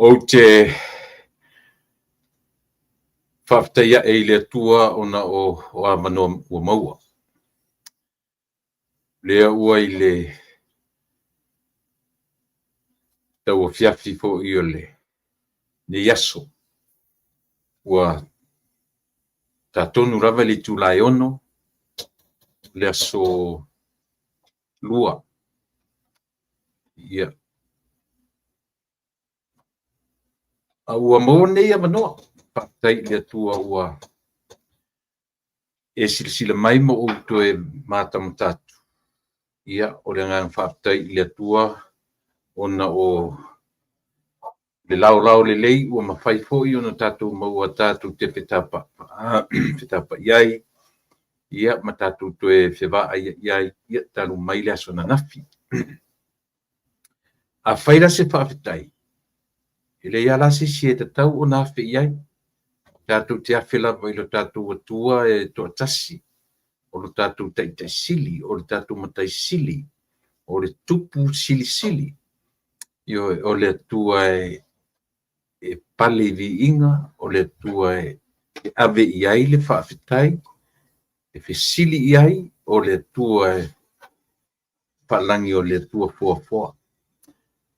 o te whafteia e le tua ona o a manoa ua maua. Lea ua i le tau o fiafi fo i o le ne yaso ua tatonu rava le tulai ono le aso lua. Ia. A ua maua nei a manoa. Whaftai le tua ua e silasila mai mo o to e mātamu tatu. Ia, o le ngang whaftai le tua ona o le lau le lei ua mawhai fōi ona tatu maua tatu te whetapa iai. Ia, ma tatu to e whewaa iai, ia talu mai le aso na nafi. A whaira se whawhetai. Ele ia lasi si e te tau o nafi iai. Tatu te awhila wailo tatu watua e toa tasi. O le tatu tai sili, o le tatu matai sili, o le tupu sili. Io o le tua e pale vi inga, o le tua e ave iai le whawhetai, e whesili iai, o le tua e palangi o le tua fuafua.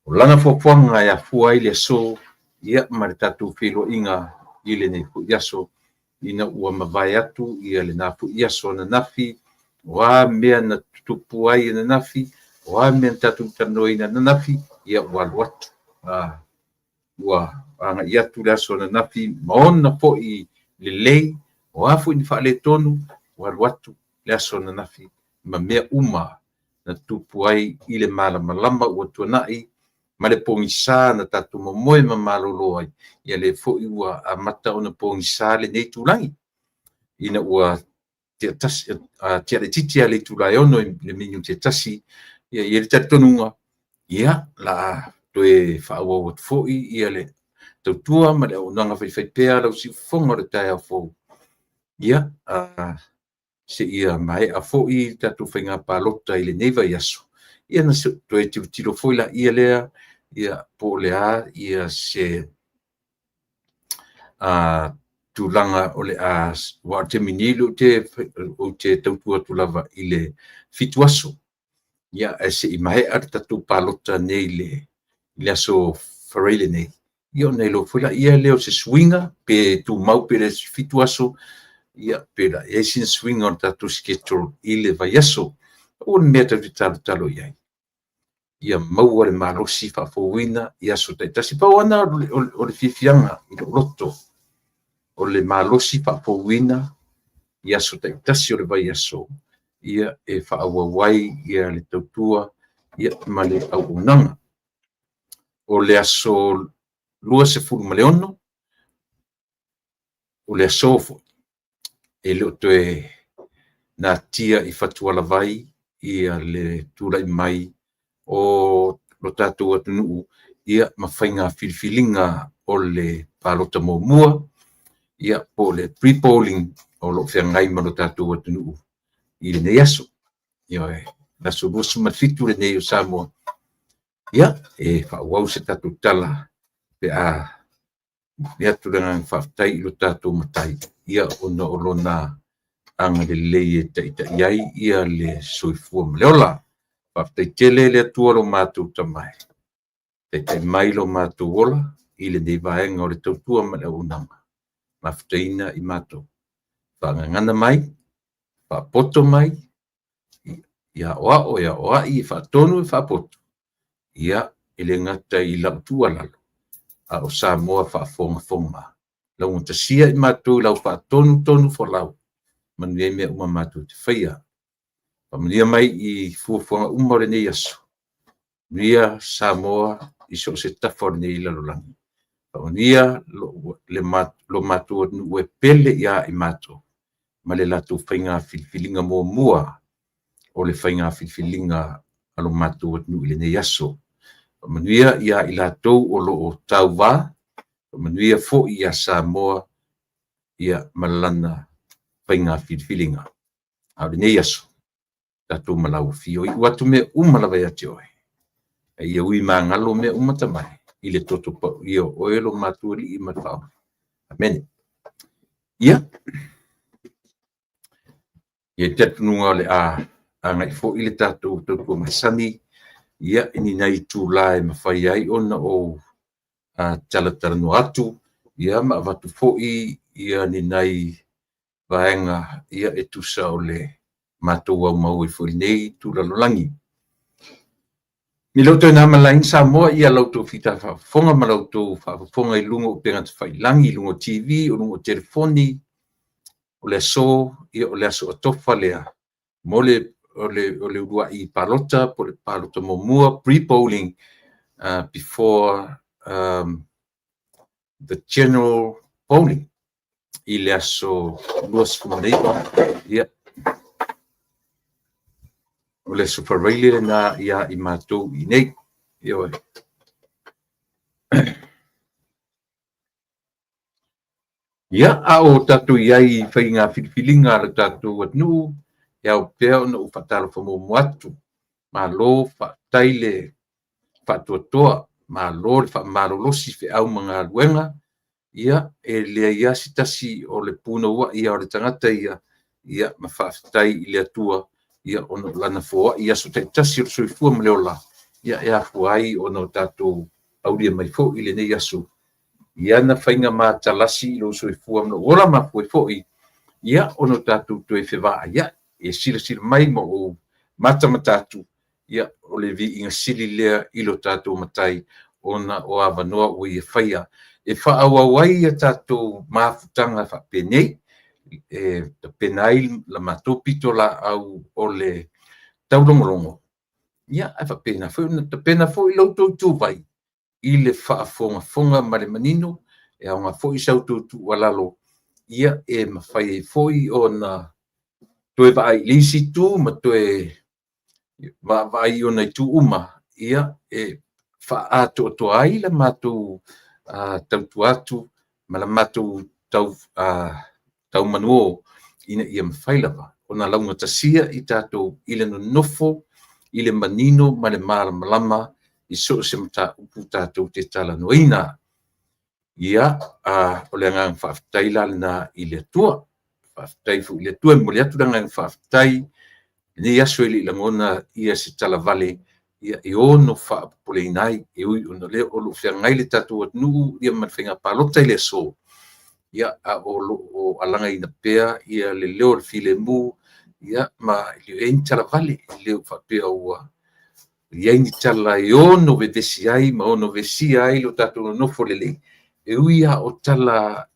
O lana fuafua ngai a fuai le so, ia ma le tatu whilo inga i le nei fu iaso, ina ua mawai atu ia le nā fu iaso na nafi, wa mea na tupu ai na nafi, wa mea tatu tanoi na nafi, ia ua luatu. Ua anga ia tu le aso na nafi, maona po i le lei, wa fu ni whaale tonu, ua luatu le aso na nafi, ma mea uma na tupu ai i le malama ua tuanai, ma le pongisa na tatu momoe ma malolo ai, ia le fo i ua a mata o na pongisa le nei tulangi. Ina ua tia le titi a le tulai ono le minu tia tasi, ia le tatonunga, ia la toe whaua o tfoi, ia le tautua ma le onanga whaipea lau si fonga le tai a fo. Ia, se ia mai a foi tatu whainga palota i le neiva iaso. Ia na se toe tilo foi la ia lea, ia po lea, ia se tulanga o le wa te minilo o te tautua tulava i le fituaso. Ia se i mahe ar tatu palota nei le aso whareile nei. Ia nei lo foi la ia leo se swinga pe tu mau pe le fituaso. Ia pela e sin swing on tatu schedule i le vaiaso. O mea tatu talo iai. Ia maua le malosi whafowina, ia so taitasi pauana o le fifianga i lo roto. O le malosi whafowina, ia so taitasi o le vaiaso. Ia e whaawawai, ia le tautua, ia ma le au unanga. O le aso lua se fulu maleono, o le aso fo. E leo toe na tia i fatua lavai, ia le tula i mai, o lo tatu atunuu, ia mawhainga filfilinga o le palota mua, ia po le pre-polling o lo whiangai ma lo tatu atunuu, i le nei aso. Ia e, naso lusu matfitu le nei o Samoa. Ia, e whauau se tatu tala, pe ia turangang whaftai lo tatu matai, ia ona olona anga le lei e taita iai, ia le soifua maleola. Whaftai tele le atua lo mātou tamai. Te mai lo mātou ola, i le nei vaenga o le tautua ma le unanga. Maftaina i mātou. Whangangana mai, whapoto mai, ia oa i whatonu e whapoto. Ia, ele ngata i lautua lalo. A o Samoa whafonga. Lau ngatasia i mātou lau whatonu for lau. Manuia mea uma mātou te whaia. Pamania mai i fuafuanga umore nei aso. Nia Samoa i so se tafo nei lalolangi. Pamania lo matua ue pele ia i mato. Ma le latu whainga filfilinga mua. O le whainga filfilinga alo matua nu ile nei aso. Pamania ia i latou o lo o tau wā. Pamania fo ia Samoa ia malana whainga filfilinga. Aure nei aso. Tatu malau fio i watu me umalawai ati oe. E ia ui mangalo me umatamai. i le toto pa ia o elo maturi i matau. Amen. Ia. Ia tatununga le a ngai fo i le tatou tautua masani, ia ini nei tūlae mawhai ai ona o talatara atu, ia ma watu fo ia ni nei vaenga ia e tusa o le matou au mau i fo nei tūlalolangi. Mi lautou na malain Samoa ia lautou fita whafonga ma lautou whafonga i lungo o penga te whailangi, lungo TV, o lungo telefoni, o le aso, ia o le aso atofa lea. Mo le urua i palota, po le palota momua, pre-polling before the general polling. I le aso luas fumaneipa, ia. O le supervaile na ia i mātou i nei. Ia oi. Ia a o tatu iai whainga whiliwhilinga le tatu atnu, ia o pēo na u whatalo whamomu atu, ma lo whatai le whatuatoa, ma lo le whamarolosi whi au mga luenga, ia e lea ia sitasi o le puna ua ia o le tangata ia ma whaafitai i le atua, ia ono lana foa, ia so te tasi o soifua ma leo la, ia e afuai ono tatu auria mai fo i le nei asu. Ia na whainga mā talasi i lo soifua ma ora ma fo ia ono tatu tue whewaa, ia e sila mai mo o matamatatu, ia o le vi inga sili lea ilo tatu matai, ona o awanoa o ia whaia. E whaawawai ia tatu mafutanga whapenei, e penai la matopito la au o le taulongolongo. Ia e whapena, pena fo i lautou tūwai, i le whaafonga ma le manino, e aunga fo i saututu walalo, ia e mawhai e fo i o na toe vai lisi tu, ma toe vai o nei tu uma, ia e whaato to ai la matu tautuatu, ma la matu tau manuo, ina ia mawhailawa. O na launga tasia i tātou i le nofo, i le manino, ma le malama, i so se mata upu tātou te tala noina. Ia, o le ngang whaafitai na i le atua, whaafitai fu i le atua, mo le atu ngang whaafitai, ne aso ili langona ia se tala vale, ia i ono whaapole nai, e ui ono le olu whiangai le tātou atnu, ia manwhenga palota i le so. Ia o alanga i na pea, ia le leo le file mu, ia ma leo e tala vale, leo whapea ua. Ia ni tala i ono vedesi ai, ma ono vesi ai, lo tātou nofo lele. E ui a o tala,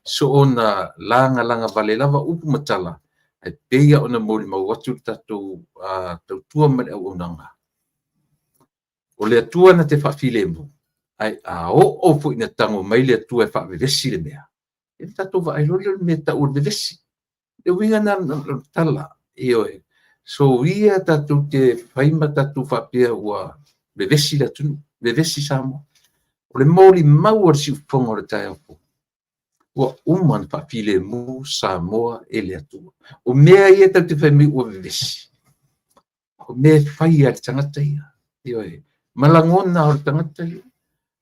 so ona langa vale lava upu matala, e peia ona mori mau watu tātou tautua male au onanga. O le atua na te whafile mu, ai a o fu ina tango mai le atua e whaavevesi le mea. E tātou wa ai lole me ta ur vevesi. E winga na tala, so ia tātou te whaima tātou whapea ua vevesi la tunu, vevesi Samoa. O le mori mau ar si uponga o le tai apu. Ua uman whafile mu Samoa e le atua. O mea ia tau te whaimi ua vevesi. O mea whai a le tangata ia. Malangona o le tangata ia.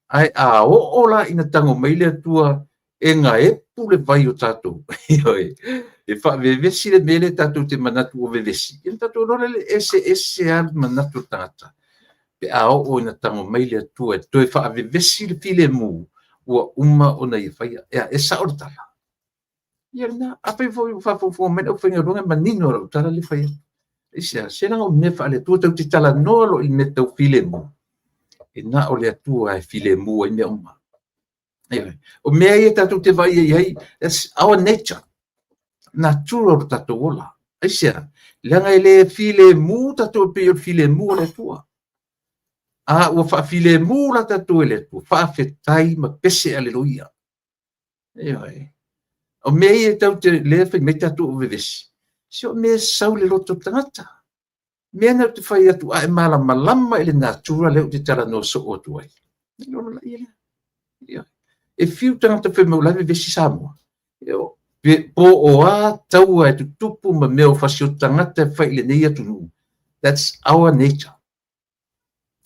Ai a oola ina tango mai le atua e ngā e pule vai o tātou. E whaavevesi le mele tātou te manatu o vevesi. E tātou role le ese al manatu tangata. Pe a o ina tango mai le atua e toi whaavevesi le file mu ua uma o nei whaia. E sa o tala. Ia rina, apai whafo mena o whainga runga manino rau tala le whaia. Isia, se langa o me wha le atua tau te tala noalo i me tau file mu. E na o le atua e file mu i mea uma. O mea ia tātou te vai iai, that's our nature. Natural tātou ola. Isia, langa e le file mu tātou pe o file mu o le atua. A ua wha file mu la tātou e le atua, wha whetai ma pese aleluia. O mea ia tau te le whai me tātou o vevesi. Si o mea sau le loto tangata. Mea nau te whai atu a e malama ele natural leo te tala no so o tuai. E fiu tangata whai maulai vesi Samoa. Po o a taua e tutupu ma mea o whasio tangata whai le nei atu nu. That's our nature.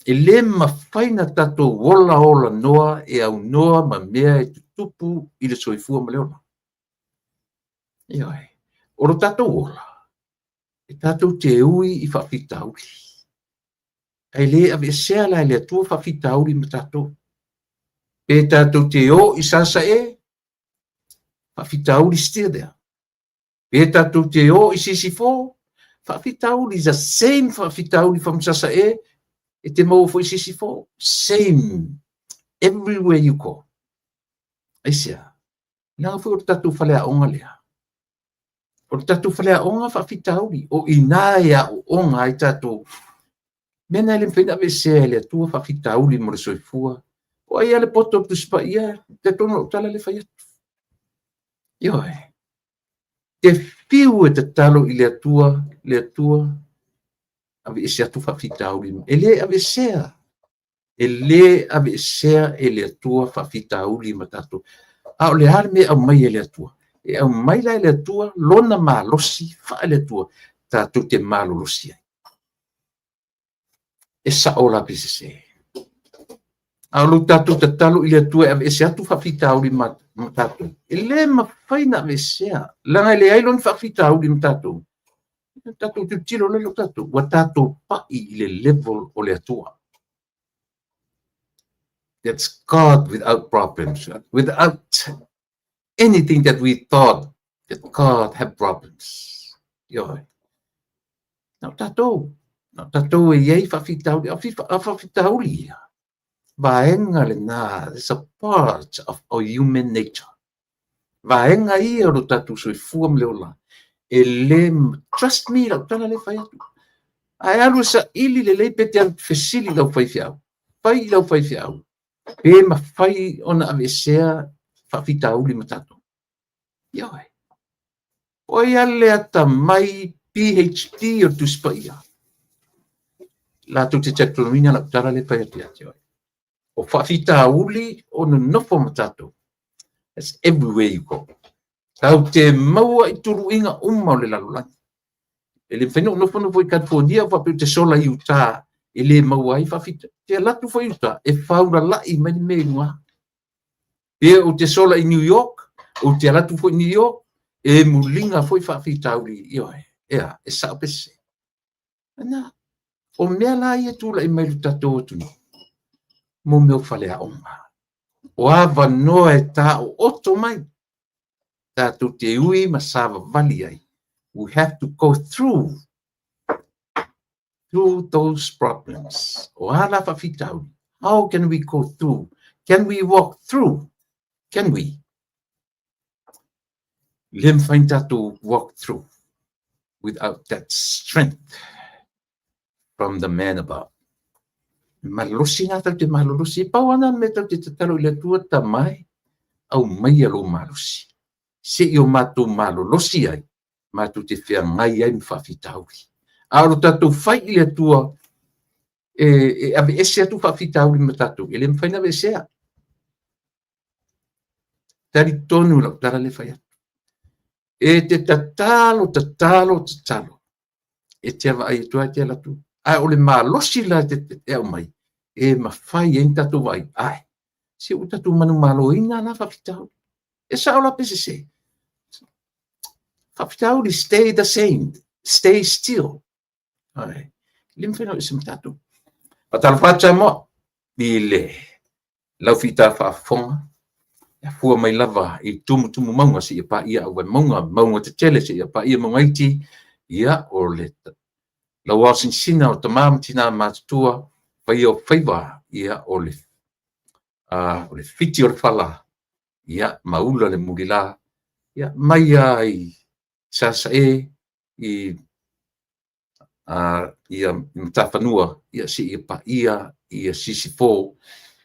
e le mawhaina tatou ola noa e au noa ma mea e tutupu i le soifua ma leona. Ioi, o lo tatou ola, e tatou te ui i whawhitauri. Ai le ave sea la le atua whawhitauri ma tatou. E tatou te o i sasa e, whawhitauri still there. E tatou te o i sisifo, whawhitauri is the same whawhitauri whamsasa e te mau fo i sisifo. Same, everywhere you go. Aisia, nanga fo o tatou whalea onga lea. O tatou whalea onga whawhitauri, o inaia o onga ai tatou. Mena le mwhina ve sea le atua whawhitauri mo le soifua. O ai ale poto tu spa ia, te tono o tala le whaiatu. Ioi. Te fiu e te talo i le atua, ave e sea tu whawhitauri. E le ave sea. E le ave sea e le atua whawhitauri ma tatou. A o le hale me au mai e le atua. E au mai la e le atua, lona ma losi, wha le atua, tatou te malo losi ai. E sa o la pise se. Alu tatou te talo i le atua e se atu whawhitauri ma tatou. E le ma whaina ave sea. Langa le ailon whawhitauri ma tatou. Tatou te tiro lelo tatou. Wa tatou pai i le level o le atua. That's God without problems. Without anything that we thought that God had problems. Yoi. Now tatou. Now tatou e iei whawhitauri. A whawhitauri ia. Vaenga le nā, it's a part of our human nature. Vaenga ia o tatu soifua ma leola. E le, trust me, lau tala le whai atu. Ai alu sa ili le lei pete an fesili lau whai fiau. Whai lau whai fiau. Pe ma whai ona avesea whawhitauli ma tatu. Ioi. Oi ale ata mai PhD o tuspa ia. La tu te teknolomina lau tala le whai atu ati oi. O whawhitauli o no nofo ma tatu. That's everywhere you go. Tau te maua i turu inga o le lalulangi. E le whenua nofo i California, whape te sola i uta, e le maua i whawhita. Te latu fo i uta, e whaura lai mani me inua. E o te sola i New York, o te latu fo i New York, e mulinga fo i whawhitauli i oe. Ea, e sao pese. Ana, o mea la i e tula i mailu tatou tunu. Mo meo whalea onga. O awa noa e tā o oto mai. Tātou te ui ma sawa vali ai. We have to go through those problems. O ala whawhitau. How can we go through? Can we walk through? Can we? Lem find tātou walk through without that strength from the man above. Malolosi nga tau te malolosi. Pau ana me tau te tatalo i le tua ta mai. Au mai alo malolosi. Se i o mātou malolosi ai. Mātou te whea ngai ai mwhawhitauri. Aoro tātou whai i le tua. Ave ese atu whawhitauri ma tātou. Ele mwhaina ve sea. Tari tonu lau tara le whai atu. E te tatalo. E te awa ai tua te alatu. Ai ole malosi la te au mai. E mawhai e tātou vai. Ai. Se o tātou manu malo ina na whawhitauri. E sa ola pese se. Whawhitauri stay the same. Stay still. Ai. Limwhena o isim tātou. Patala whacha mo. I le. Lau whita whaafonga. E fua mai lava. I tumu maunga si ia pa ia au maunga te tele si ia pa ia maunga iti. Ia o le. Lau wasin sina o tamam tina mātua. Whai o whaiwa. Ia o le. O le whiti o le whala. Ia maula le murila. Ia mai ai. Sasa e. Ia mtawhanua. Ia si ia pa ia. Ia sisifo.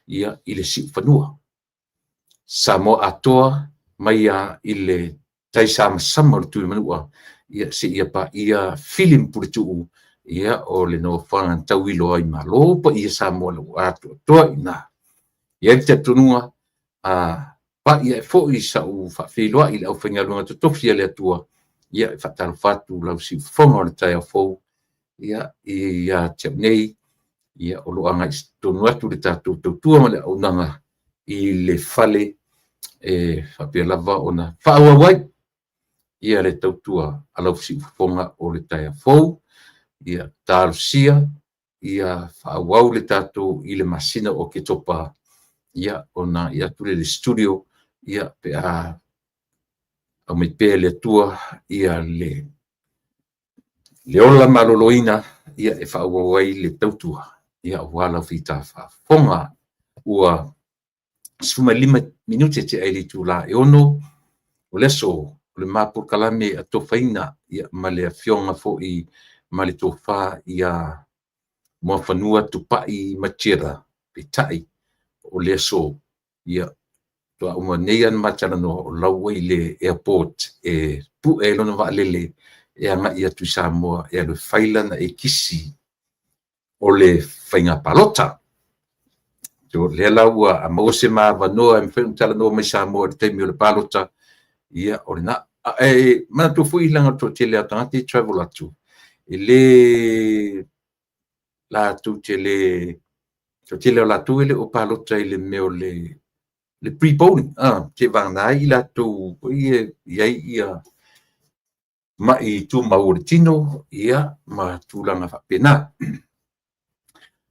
Ia ile si whanua. Samo atoa. Mai ia ile. Taisama sama le tui manua. Ia si ia pa ia. Filim pure tuu. Ia o le no whangan tauilo ai malo. Pa ia samo le atoa. Toa ina. Ia te tunua. Pa ia e fo i sa u whawhiloa i lau whaingalunga te tofia le atua. Ia e whataru whatu lau si whonga o le tai a fo. Ia te nei. ia o loanga i tonu atu le tātou tautua ma le aunanga i le fale whapea lava ona whaawawai ia le tautua alau siufonga o le taia fou, ia tārusia, ia whaawau le tātou i le masina o ke topa, ia ona ia tule le studio, ia pe a au mai pēr le tua, ia le ola maloloina, ia e whaawawai le tautua, ia wala whita whafonga, ua 15 minute te aili tu la e ono, o leso, o le mapu kalame a tofaina, ia ma le fionga fo i ma le tofa ia mua whanua tupai matira, pe tai, o leso, ia toa uma neian matara no o lauwei le airport, pu e lona wa lele, e anga ia tu Samoa, e alo whailana e kisi, o le whainga palota, so le laua a mose ma vanoa e mwhen tala no mai Samoa le teimi o le palota, ia o le na, mana tu fui langa to te lea tangati travel atu, e le la tu te le, to te lea la tu ele o palota ele meo le pre-polling, te vana i la tu, ia ma i tu Mauritino, ia ma tu langa whapena.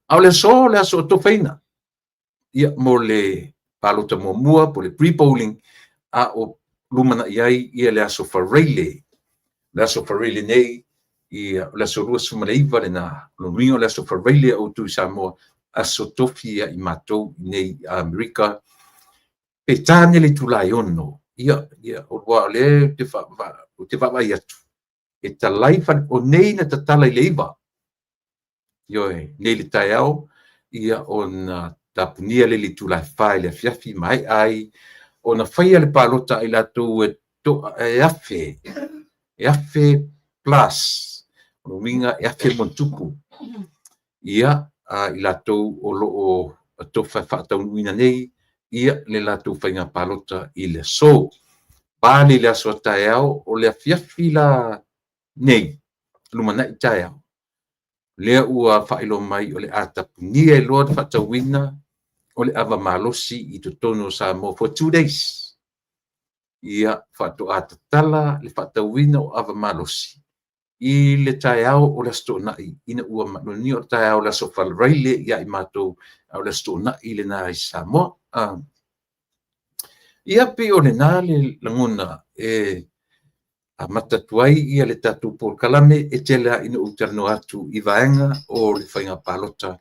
Au le so to feina, ia mo le palota mua po le pre-polling, a o lumana iai ia le aso whareile nei, ia le aso rua sumaleiva le na, lo ringo le aso whareile o tu Samoa, aso tofi ia i matou nei Amerika, pe tāne le tulai ono, ia o rua le te whawai atu, e ta laifa o nei na tatala i leiva, ioe, nei le tai au, ia o na tapunia le tulai whai le fiafi mai ai, o na whaia le palota i lato e afe plus, o winga e afe montupu, ia i lato o loo tofa whaataunuina nei, ia le lato whainga palota i le so, pāli le aso tae au, o le afiafi la nei, lumana i tae au, lea ua whailo mai o le atapunia i loa whaatauina, o le ava malosi i totono Samoa for 2 days. Ia whato atatala le whatauina o ava malosi. I le tae au o le sto nai, ina ua manoni o tae au la so whalreile ia i matou au le sto nai le nā i Samoa. Ia pe o le nā le langona a matatuai ia le tatu por kalame e tela ina utarno atu i vaenga o le whainga palota.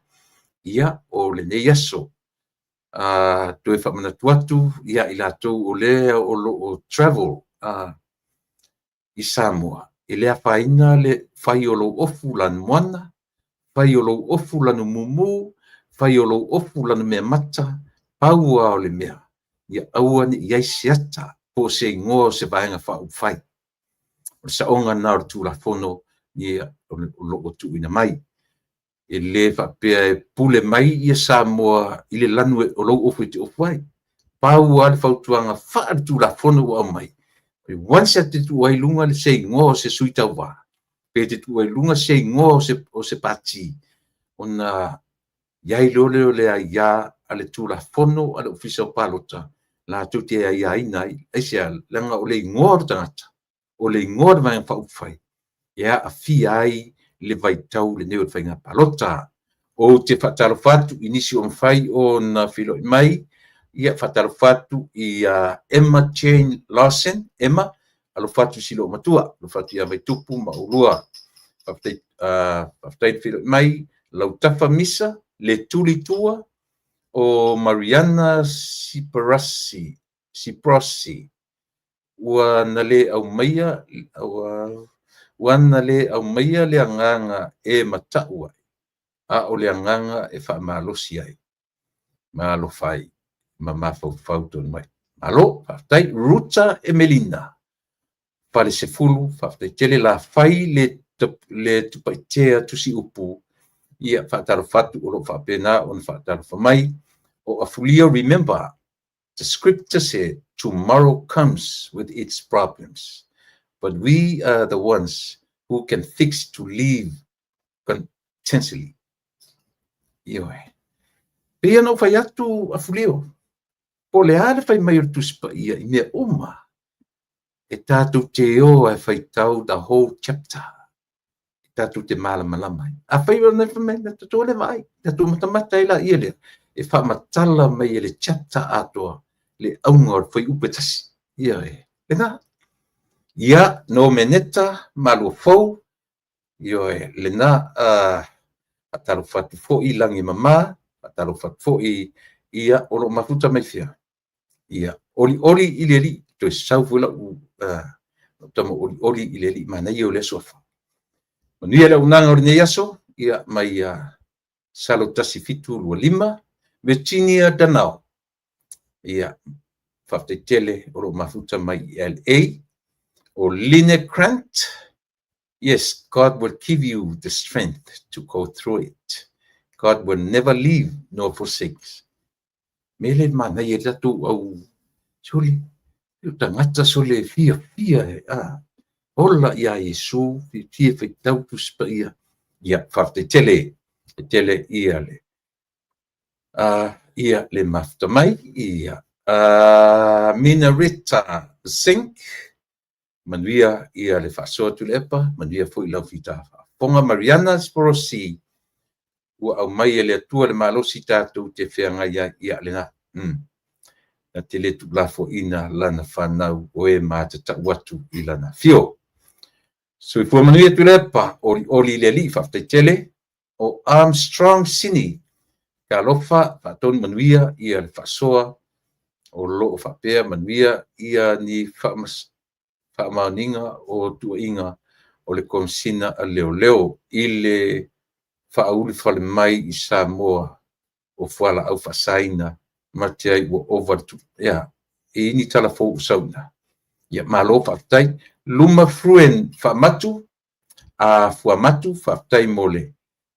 Ia o le neiaso. Toe whamanatu atu, ia i lātou o lea o travel i Samoa. E lea whaina le whai o lo ofu lanu moana, whai o lo ofu lanu mumu, whai o lo ofu lanu mea mata, paua o le mea. Ia aua ni iai siata, po se ingoa se vaenga whau whai. O le saonga nā o tūla whono, ia o lo o tu ina mai. E le whapea e pule mai i Samoa i le lanu o lo ofu te ofu ai. Pau ale whautuanga whaar tu la whono o mai. E wansa te tu ai lunga le se ngō se suita wā. Pe te tu ai lunga se ngō o se pati. Ona iai lole o le a ia ale tu la whono ale ofisa o palota. La tu te a ia inai. Eise a langa o le ngō tangata. O le ngō mai ang whaufai. Ia a fi ai le vaitau le neo whainga palota. O te whataro whatu inisi o mwhai o na whilo i mai, ia whataro whatu i Emma Jane Lawson, Emma, alo whatu silo o matua, alo whatu ia vai tupu maurua. Whaftai whilo i mai, lau tafa misa, le tuli tua o Mariana Ciprosi. Ua na le au maia, wana le au maia le anganga e mataua, a o le anganga e wha malosi ai. Malo fai, ma mafau fauton mai. Malo, whaftai, Ruta e Melina. Whale se fulu, whaftai tele la fai le tupaitea tusi upu, ia whataro fatu o lo whapena on whataro whamai, o afulia remember, the scripture said, tomorrow comes with its problems. But we are the ones who can fix to live contently. Io e. Pia no fai atu a fulio. Po le ale fai mai tu spa ia I mea uma. E tātou te o e fai tau the whole chapter. E tātou te malama. A fai o nei whamai na tatou le vai. Tātou matamata I la ia lea. E wha matala mai e le chapter atoa. Le aunga o fai upetasi. Ia e. E nā. Ia no meneta malu fau. Io e. Le nā atalo fatu fo I langi mama. Atalo fatu fo I ia o lo mafuta mai fia. Ia. Oli I le li. To sau fula u tamo oli I le li mana I o le sofa. Manuia le unanga o le yaso ia mai salo tasi fitu lua lima Virginia Danao. Ia whaftetele o lo mafuta mai LA o Line Grant. Yes, God will give you the strength to go through it. God will never leave nor forsake. Mele mana ia tatu au suli. Io tangata sole fia e Ola ia Yesu fia fai tau tu spa ia. Ia whaftetele ia le. Ia le mafta mai ia. Minareta Sink. Manuia ia le whasoa tu lepa. Manuia fui lau fita. Ponga Mariana Sporosi. Ua au mai e le atua le malosi tātou te whianga ia le na. Na te le tuklafo ina lana whanau o e mātata watu I lana fio. So I fua manuia tu lepa oli le li whaftetele o Armstrong Sini. Ka lofa whaton manuia ia le whasoa o lo o whapea manuia ia ni whamauninga o tuainga o le konsina a leo I le whauli whale mai I Samoa o whala au whasaina matia I wa over to I ni tala fo usauna. Ia malo whaftai luma fruen whamatu a fuamatu whaftai mole.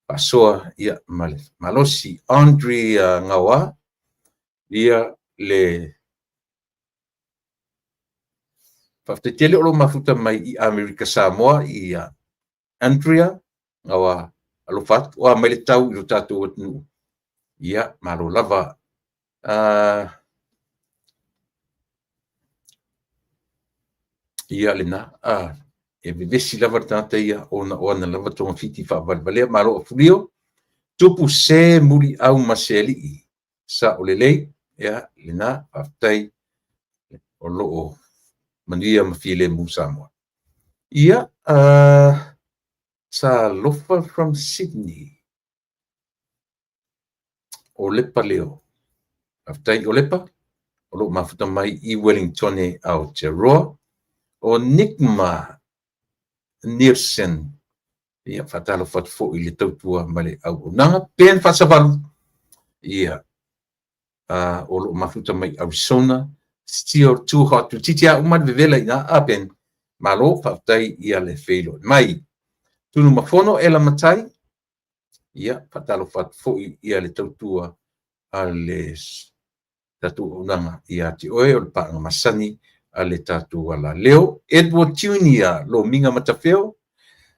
Pasoa ia male. Malosi Andrea Ngawa ia le whaftetele o lo mafuta mai I Amerika Samoa ia Andrea Ngawa alofat o mai le tau I lo tātou atunu. Ia malo lava ia lena e vevesi lava tata ia ona lava tonga fiti whavalvalea malo a fulio tupu se muri au maseli sa o lelei ia lena aftai o loo manuia mawhile mu Samoa. Ia sa lofa from Sydney o lepa leo aftai o lepa o loo mafuta mai I Wellington e Aotearoa o Nickma Nielsen ia fatalo fat fo I le tautua male au nanga pen fasavalu ia o lo mafuta mai Arizona still too hot to titia umat vevela ina apen malo fatai ia le felo mai tunu mafono ela matai ia fatalo fat fo ia le tautua ale tatu nanga ia ti oe o pa masani ale tatu wala leo Edward Junior lo minga matafeo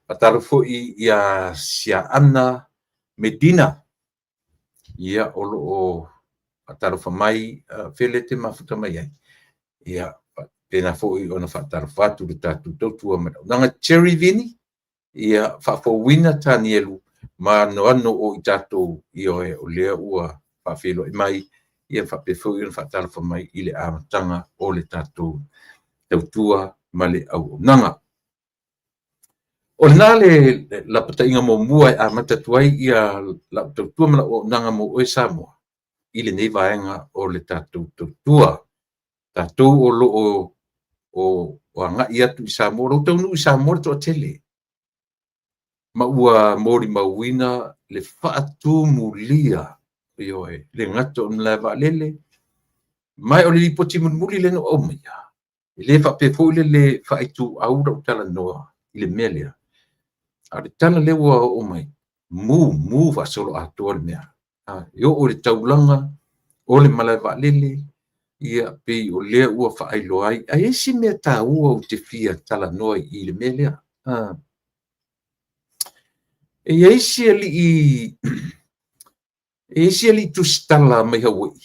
ataro fo ia sia Ana Medina ia o lo ataro fa mai fele te mafuta mai ai ia pena fo ona fataro fatu le tatu totua nanga Cherry Vini ia fa fo wina tanielu ma no ano o itato io e o le ua fa felo mai ia fa pe fo ia fataro fa mai ile amatanga o le tatu tautua male au nanga o nale la patainga mo mua a matatuai ia la tautua mala o nanga mo o Samoa ile nei vaenga o le tautua tatu o lo o anga ia tu Samoa lo tau nu Samoa to tele ma ua mori mauina le faatu mulia io e le ngato mlava lele mai o le poti muli le no o mia le fa pe fo le fa itu aura utala noa ile melia ale tala le o mai mu fa solo ator mea yo o le taulanga o le malava lele ia pe o le ua fa ai loai ai si me ta ua o te fia tala noa ile melia e isi ali E isi ali tustala mai Hawaii.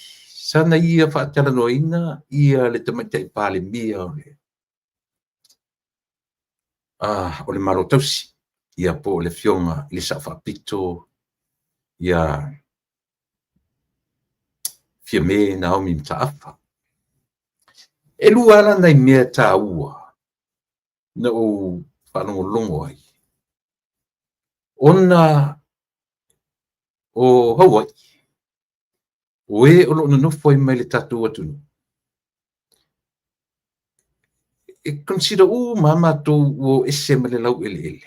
Sana ia whaatala noina, ia le tamaita I pale mia o le maro tausi. Ia po le fionga, le sa whapito, ia fia me Naomi Mtaafa. E lua ala nei mea tā ua, na o whanongolongo ai. Ona o Hawaii, oe o loo nofo I mai le tatu atunu. E consider mama to o ese ma le lau ele.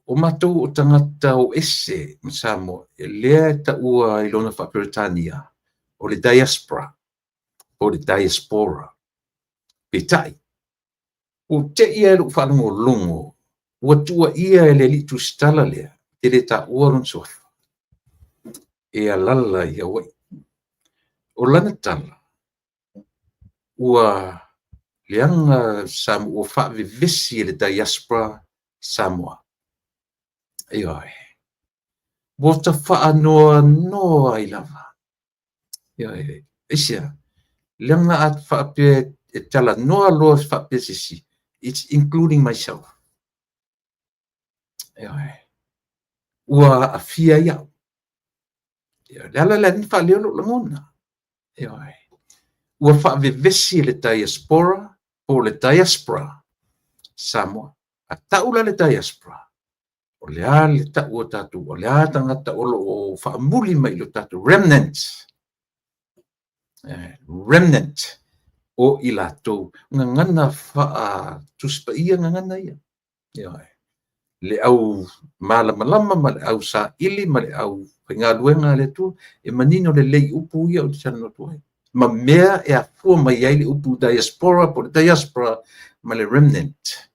O matou o tangata o ese masamo, e lea ta ua I lona whaperitania, o le diaspora, o le diaspora. Petai, o te ia lu whanongolongo, ua tua ia e le litu stala lea, te le ta ua ron sofa. E alala I Hawaii. O lana tala, ua leanga Samoa, o whaavevesi e le diaspora Samoa. Ioi. Wo ta whaanoa I lava. Ioi. Isia, leanga at whaape e tala noa loa whaape sisi. It's including myself. Ioi. Ua afia iau. Ioi. Lala la ni wha leo lo langona. Ioi. Ua whaavevesi le diaspora, o le diaspora Samoa. A taula le diaspora. O le a le tau o tatu, o le a tangata o lo o whaamuli mai lo tatu, remnant. Remnant o I latou. Ngangana wha tuspa ia ngangana ia. Le au malamalama, ma le au sa ili, ma le au whaingaluenga le tu, e manino le lei upu ia o te tana tuai. Ma mea e a fua mai ai le upu diaspora, po le diaspora, ma le remnant.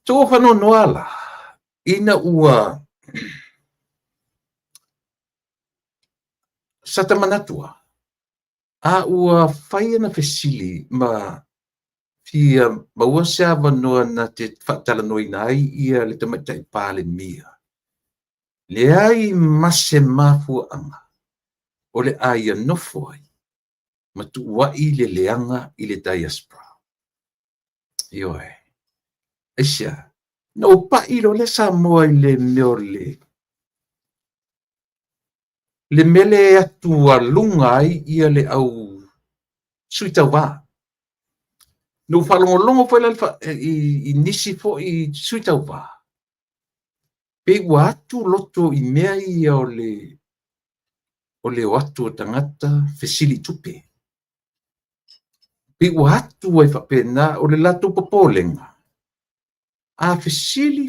Tō whano noala, ina ua satamanatua, a ua whaiana fesili ma fia maua sea wanoa na te whaatala noi nai ia le tamaitai pāle mia. Le ai mase mafua anga, o le aia nofo ai, ma tu wai le leanga I le diaspora. Ioe. Aisia, no pa ilo le Samoa I le meo le mele atu a lunga ai ia le au suita wā. No whalongolongo whaila I nisi fo I suita wā. Pe ua atu loto I mea ia o le o atu o tangata fesili tupe. Pe ua atu ai whapena o le lato popolenga. A fesili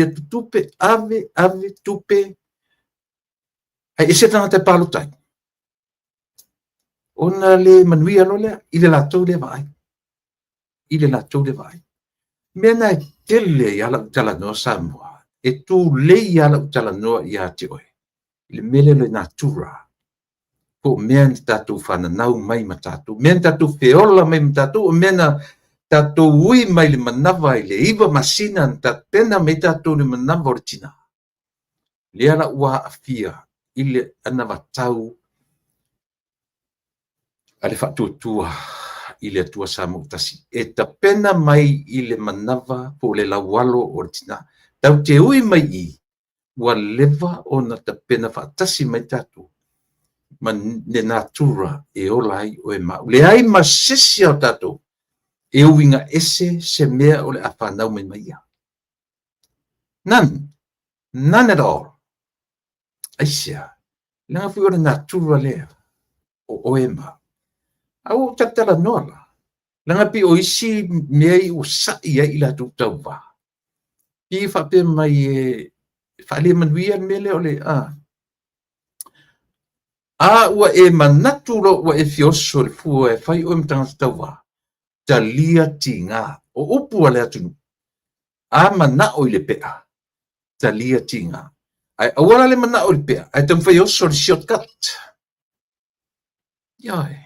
atu tupe, ave tupe. Ai ese tangata palotai. Ona le manuia lo lea, I le lato le vai. I le lato le vai. Mena e tele I ala utala noa Samoa. E tu lei ala utala noa I ate oe. I le mele le natura. Po mea ni tatu whananau mai ma tatu. Mea ni tatu feola mai ma tatu. O mena tatu ui mai le manawa I le iwa masina. Ta pena mai tatu le manawa o le tina. Le ala ua afia. I le ana watau. Ale whatuatua. I le atua Samoa tasi. E ta pena mai I le manawa po le lawalo o le tina. Tau te ui mai I. Ua lewa o na ta pena whatasi mai tatu. Ma le natura e ola ai o e mau. Le ai masisi au tatu. E uinga ese se mea o le awhanau mai mai ia. None at all. Aisia. Langa fui o le natura lea. O e mau. Au tatala nola. Langa pi o isi mea I o sai ai la tu tau wā. Pi whape mai e whale manuia mele o le ua e manatu lo ua e fioso le fua e whai o mtangata tau wā. Ta lia ti ngā. O upu ale atunu. Mana o I le pea. Ta lia ti ngā. Ai awala le mana o le pea. Ai tam whai oso le shortcut. Iai.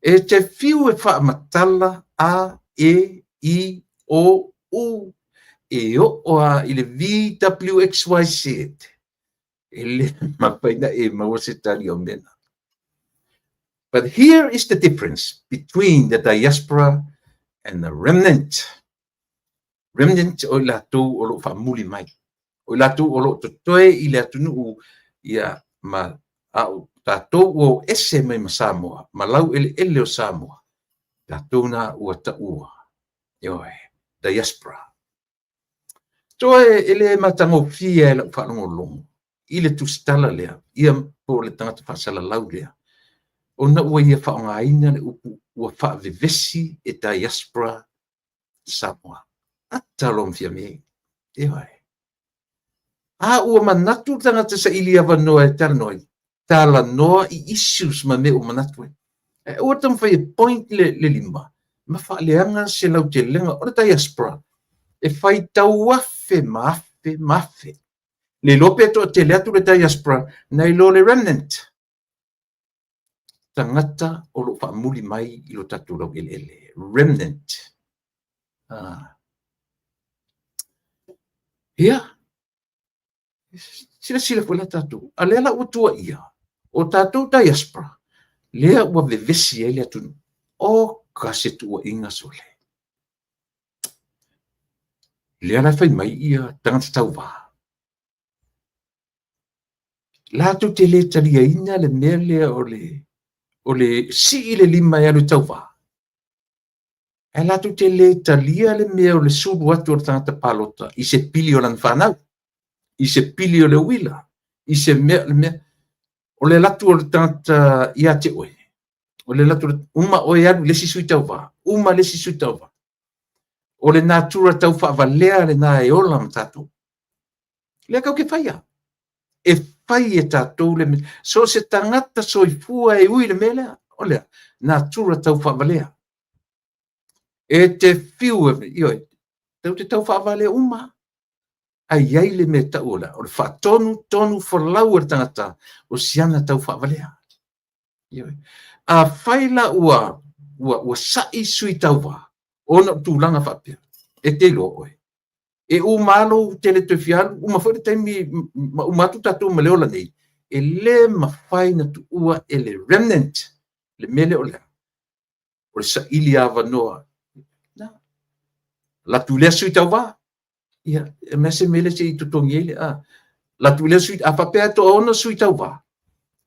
E te fiu e wha matala A, E, I, O, U. e oa i le VWXYZ e le mapaina e maua se tali o mena. But here is the difference between the diaspora and the remnant. Remnant o lātou o lo whamuli mai. O lātou o lo totoe i le atunuu ia ma au tātou o ese mai ma Samoa, ma lau ele o Samoa. Tātou na ua ta ua. Ioe, diaspora. Toe ele matango fia e la whanongo longo. I le tustala lea, ia po le tangata whasala lau lea. O na ua ia whaongaina le upu ua whaavevesi e diaspora Samoa. Atalom fia me. Ioe. A ua manatu tangata sa ili avanoa e taranoi. Tala noa i issues ma me o manatu e. E ua tam whai point le lima. Ma whaaleanga se lau te lenga o le diaspora. E whai tau afe mafe. Le lope to te leatu le diaspora nei lo le remnant. Tangata o lo whaamuli mai i lo tatu lau ele. Remnant. Ia. Sila koe la tatu. A lea la utua ia. O tatu diaspora. Lea ua vevesi e lea tunu. O kase tua inga sole. Lea la whai mai ia tangata tau wā. Lātou te le talia ina le mea lea o le si i le lima e alu tau wā. E lātou te le talia le mea o le suru atu o le tangata palota. I se pili o lan whanau. I se pili o le wila. I se mea le mea. O le latu o le tangata ia te oe. O le latu uma oe alu le sisu i tau wā. Uma le sisu i tau wā. O le natura tau whaavalea le nā e ola matatou. Lea kau ke whaia. E whai e tātou le mea. So se tangata soifua e ui le mea lea. O lea, natura tau whaavalea. E te whiu e ioi. Tau te tau whaavalea uma. Ai ai le mea tau ola. O le whaatonu whalau e tangata. O siana tau whaavalea. Ioi. A whaila ua sai sui tau wā. Ona tūlanga whapea. E te lo oe. E u malo tele te fialu, uma whare taimi, umatu tatu ma leola nei. E le mawhai na tu ua e le remnant. Le mele o lea. O le sa ili awa noa. La tu lea sui tau wā. Ia, e mese mele se i tutongi ele. La tu lea sui, a whapea to ona sui tau wā.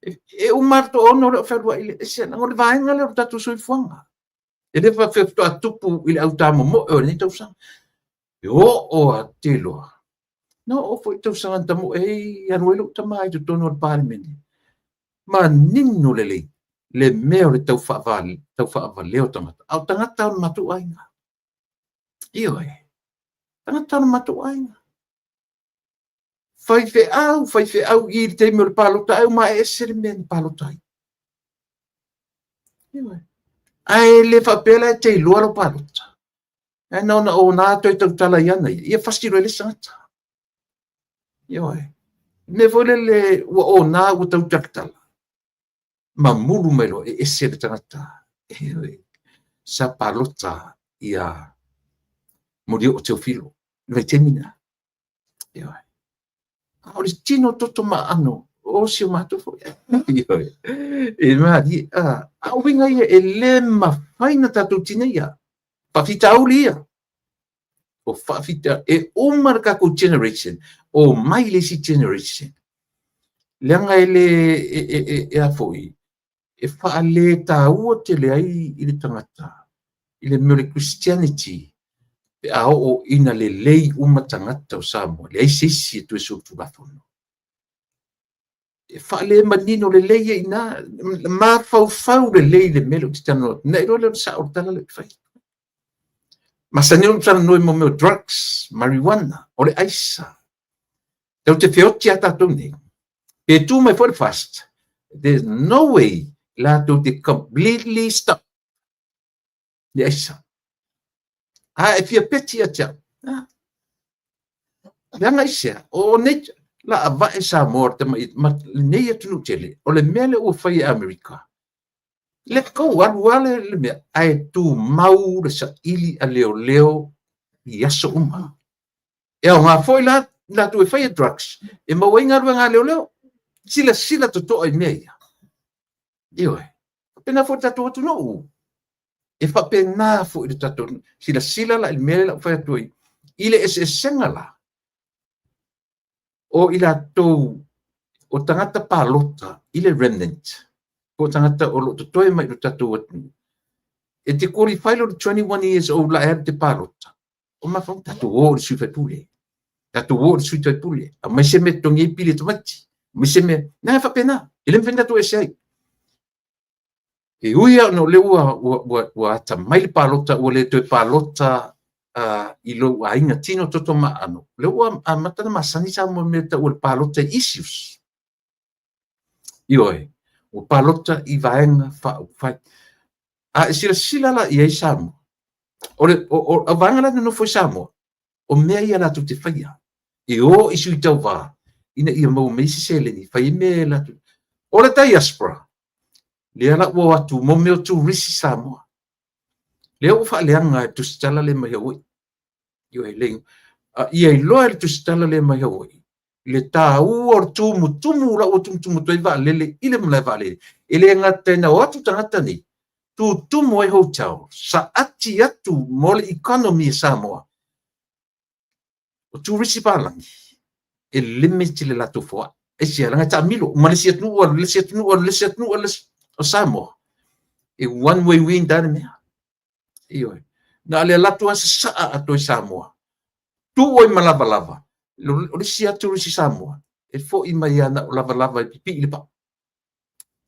E umar to ona o le whalua ile. E se nangore vaenga le o tatu sui fuanga. E le whawhea to atupu ile au tāmo mo e o nei tau sang. O a te loa. No, o foi tau sanga tamo e anuelo tamai to tono al parliament. Ma nino le lei. Le meo le tau whaavale o tangata. Au tangata o matu ainga. Io e. Tangata o matu ainga. Fai fe au i te me le palota au ma e sere me ni palotai. Io e. Ai le whapela te loa lo palota. E nauna o nā toi tau tala iana. Ia whastiro ele sangata. Ioe. Me vole le ua o nā ua tau takatala. Ma muru melo e ese le tangata. Ioe. Sa palota ia mori o teo filo. Vai temina. Ioe. O le tino toto ma ano. O si o mato fo. Ioe. E maa di. A winga ia e le ma whaina tatu tina ia. Whawhita auli ia. O whawhita e umar kako generation. O mai lesi generation. Leanga ele e a foi. E whaale ta ua te le ai i le tangata. I le mele Christianity. Pe a o ina le lei uma tangata o Samoa. Le ai sesi e tu e sotu rafono. E whaale manino le lei e ina. Ma fau le lei le mele o titano. Nei ro le sa o tala le whai. Masanio sana noi mo meu drugs, marijuana, o le aisa. Tau te whioti a tātou nei. Pe tū mai for fast. There's no way la to te completely stop. Le aisa. E fia peti a tia. Leanga isia. O nei, la ava e sa morte, ma nei atunu tele. O le mele o whai Amerika. Le kou aluale le mea. Ai tu mau le sa ili a leo i aso uma. e o ngā foi la tu e whaia drugs, e mawainga rua ngā leo, sila to ai mea ia. Ioi, pena fo tatu atu no e whapena fo i tatu, sila la il mea la whaia tui, ile senga la, o ila tau, o tangata pālota, ile remnant, o tangata o lo toi mai lo tatu atu, e te kori whailo 21 years old la e te pālota, o mawhang tatu o sui whaipule, tatu o sui whaipule, a mai se me tongi pili tomati, mai se me, nā whapena, ile mwhenga tu e sei, e uia no le ua ata mai le pālota, ua le toi pālota, I lo a inga tino toto maano. Le ua a matana masani sa mo me ta ua pālota issues. Ioi, ua pālota I vaenga whai. A sila la I ei Samoa. O vaenga la no foi Samoa. O mea ia la tu te whaia. E o isu I tau wā. Ina ia mau meisi seleni. Whai mea la tu. O le diaspora. Lea la ua watu mo meo tu risi Samoa. Lea ufa leanga tu stala le mai hoi. Ioi leng. Ia I loa le tu stala le mai hoi. Le tā uor tumu la o tumu toi va lele ile mla va lele. Ele ngata na watu tangata ni. Tu tumu e hotel. Sa ati atu mo le economy Samoa. O tu risi palangi. E limiti le lato foa. E sia langa ta milo. Malaysia tunu o Samoa. E one way win dane mea. Ioi. Na le lato asa saa ato I Samoa. Tu oi malava. O le sia tu risi Samoa. E fo I mai ana o lava I pipi le pa.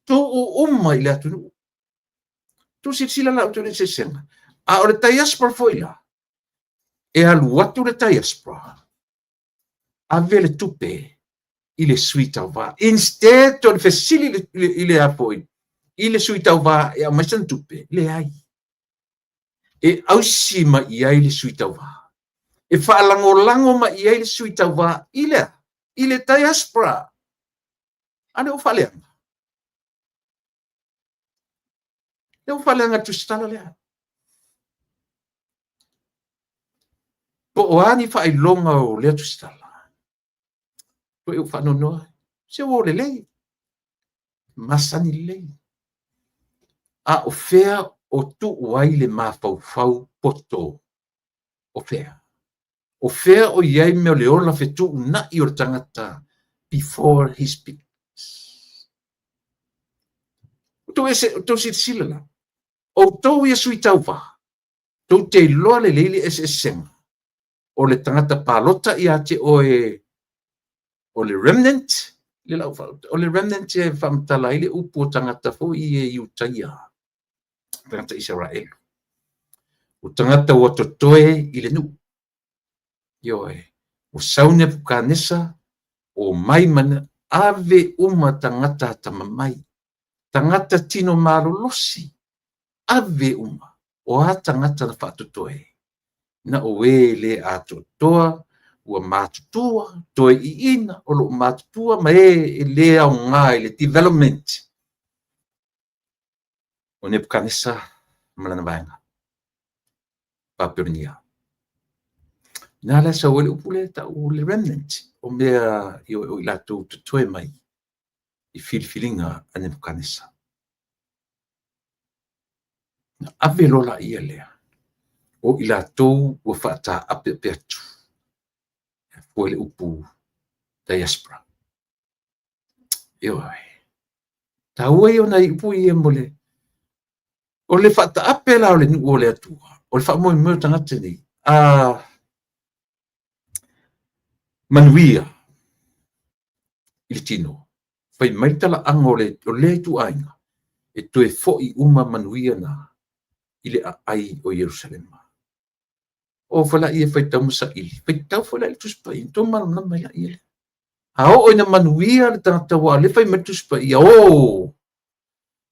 Tu o uma I le atu. Tu sila la tu le sesenga. A o le diaspora fo ila. E alu atu le diaspora. A vele tupe I le suita va. Instead to le fesili I le apoi. I le suita va e a maisan tupe. Le ai. E ausi ma I ai le suita va. E whaalango ma I ai le suita va. I le diaspora. Ane o whaleanga. E o whaleanga tu stala lea. Po o ani whailonga o lea tu stala. Po e o whanonoa. Se o le lei. Masani lei. A o fea o tu wai le mawhau poto. O fea. O fea o iai meo le ola fetu na I o tangata before he speaks. To sila la. O tau ia sui tau wha. Tau te loa le leili senga. O le tangata pālota I ate o le remnant. O le remnant e whamtala I le upu o tangata fo I Utaia. Tangata Israel. O tangata o totoe I le nu. Ioi. O saune pukanesa o mai mana ave uma tangata tamamai. Tangata tino malolosi. Ave uma. O a tangata na whatotoe. Na o le a totoa. Ua mātutua. Toe I ina. O lo mātutua ma e le au ngā le development. O ne pukanesa malana vaenga. Papirnia. Nā la sa wale upule ta o le remnant. O mea I lato tutoe mai. I filifilinga ane pukanesa. Na ave lola ia lea. O I lato ua whaata ape atu. O le upu diaspora. Ioi. Ta ue o na I upu I mole. O le whaata ape la o le nu o le atua. O le wha moi mweo tangata ni. Manuia. I le tino. Whai maitala anga o le tu ainga. E toe foi uma manuia na. I le ai o Jerusalema. O whala ia whai tau masa ili. Whai tau whala ili tuspa i. Tō mana na mai la ili. Hao ina manuia le tangata wa. Le whai mai tuspa i. O!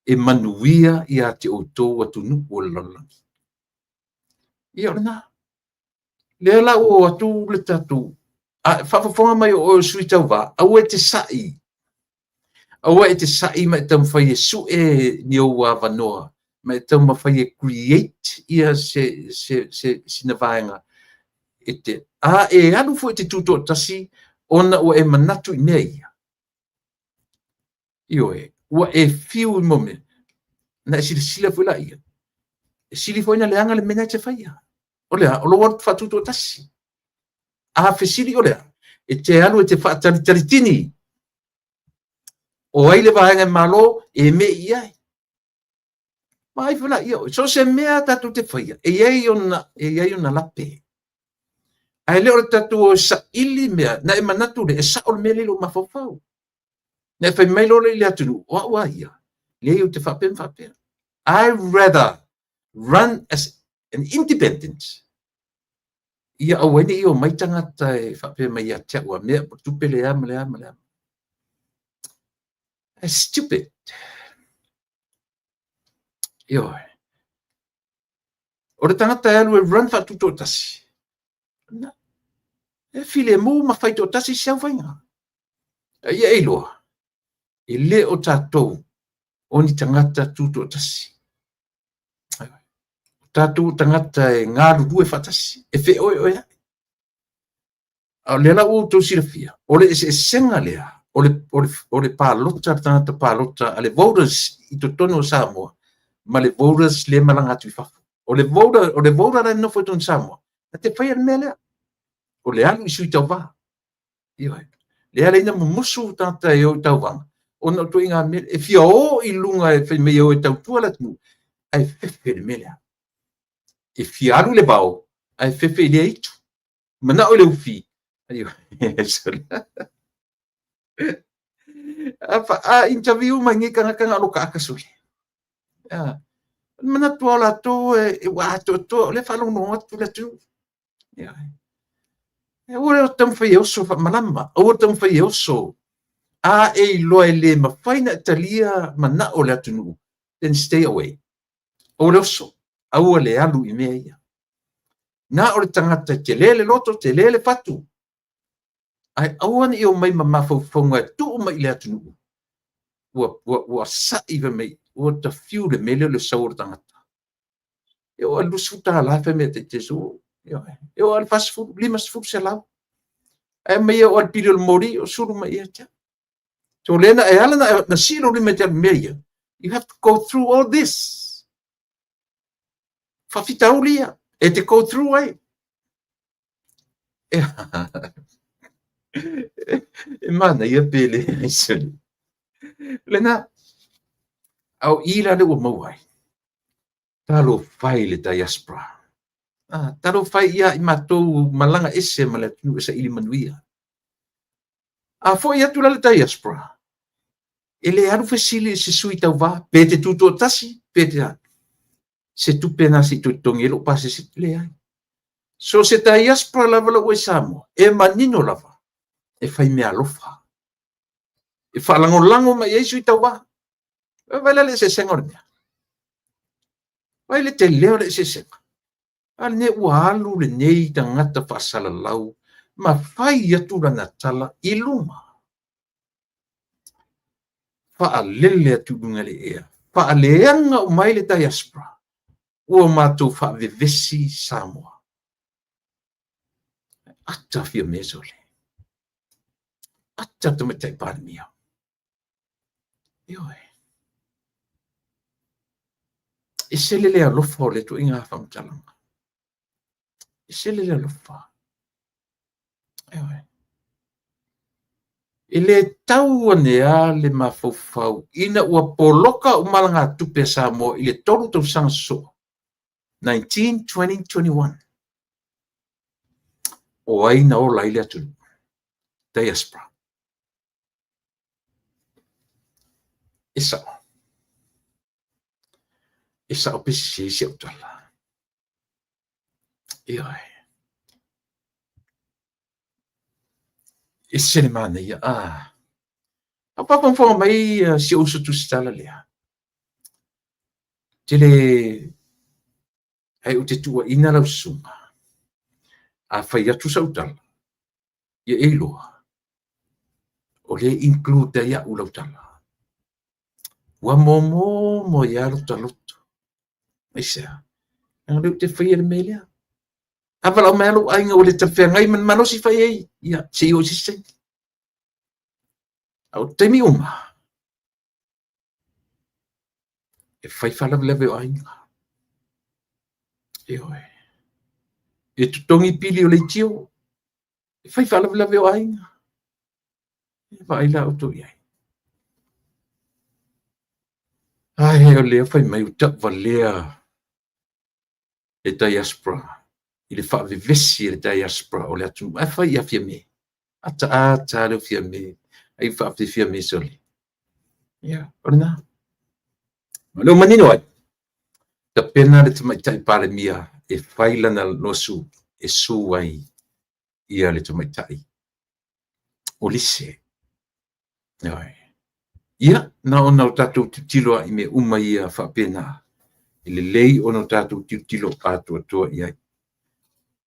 E manuia I a te o tō atu nu o lalangi. Ia o na. Le ala o atu le tatu. A whawhawhonga mai o sui tau wā. Au e te sai. Au e te sai mai tau whai e su e ni o wā wanoa. Mai tau ma whai e create ia se sina vaenga. e alu fu te tuto tasi ona o e manatu I mea ia. Ua e fiu I mome. Na sila fu la ia. Sili foi na leanga le mena te faia. O lea, o lo watu fatuto tasi. Fe sili o lea. Te alu te taritini. O ai le vaenga malo e me ia. Mai fu la ia. So se mea tatu te faia. E iei ona lape. Ai leo tatu o sa ili mea. Na e manatu le e sa o mele lo mafofau. Na e fai mai lo le atunu. Wa ia. Leo te fapen. I'd rather run as an independent. Ia awene I mai tangata e fape mai a te ua mea tupe le ama. It's stupid. O le tangata e alu e run fa tuto tasi. E file mo ma fai to tasi siau fainga. Ia e loa. E le o tātou o ni tangata tuto tasi. Tātou tangata e ngāru due fatasi. E fe oi. Le la o to sirafia. O le se senga lea. O le pālota tangata pālota. Ale voters I to tono Samoa. Ma le voters le malanga atu fafu. O le voter la no foi ton Samoa. Na te whai mea lea. O le alu I sui tau wā. Le ale ina mumusu tangata e o tau wanga. O na to inga mea. E fia o I lunga e whai mea o e tau tuala tunu. Ai fefe le mea lea. E fia alu le bao. Ai fefe le itu. Mana o le ufi. Interview mai ngi kanga lo ka kasuli. Mana tua la to e wa to le falo no tu le tu. E ora tam fai oso fa malama. O tam fai oso. E lo le ma faina talia mana o le tunu. Then stay away. O le oso. Au le alu I mea. Na o le tangata te lele loto te lele fatu. Ai awan I o mai mafaufonga tu mai le atunu. Ua sa iwa mai. Ua ta fiu le mele le saur tangata. E o alusu ta la fe me te so. E o al fast food, limas food se lau. E mai o al pili o mori o suru mai e tia. So lena e ala na silo li me te meia. You have to go through all this. Fafita ulia. E te go through ai. E mana ia pele isoni. Lena au ila le o mauai. Talo fai le diaspora. Talo fai ia I matou malanga ese ma le tunu esa ili manuia. Foi atu le diaspora. Ele alu fesili se sui tau va. Pete tuto tasi. Pete se tupe nasi tu tongelo pase se le ai. So se diaspora lava la ue Samoa. E manino lava. E fai mea lofa. E whalango mai e sui tau va. Vai le se senga mea. Vai le te leo le se senga. Al ne ua alu le nei tangata whasala lau. Ma fai atu rana tala I luma. Whaalele atu dunga le ea. Whaaleanga o mai le diaspora. Ua mātou whaavevesi Samoa. Ata fia mesole. Ata tamatai pārmia. Ioe. E selele alofa o le tu inga whamtalanga. E selele alofa. Ioe. E le tau anea le mafaufau. Ina ua poloka o malanga tupe Samoa. I le tolu tau sanga so. 19, 20, 21. O aina o laile atu. Diaspora. Esa o pesi se utala. Ioe. Ese le mana ia. Apa pang mai si usu tu stala lea. Tele ai ute tua ina lau sunga. Fai atu sa utala. Ia eiloa. O le include ia ulau tala. Wa mo ia lo taloto. Isa. Ang leu te fai ele melea. Avala o melo ainga o le tawhengai man manosi whai ei. Ia, se o sisei. Au temi uma. E whai whalawlewe o ainga. E oe. E tutongi pili o le tio. E whai whalawlewe o ainga. E waila o tu iai. Ai, o lea whai mai utak wa lea e diaspora. I le whaavevesi e le diaspora o le atu. Ai whai a fia me. Ata leo fia me. Ai whaave fia me soli. Ia, ora nā. Leo manino ai. Ta pena le tamaitai pare mia e whaila na nosu e su ai ia le tamaitai. O lise. Ai. Ia, na ona o tātou titiloa I me uma ia whapena. I le lei ona o tātou titilo atua tua iai.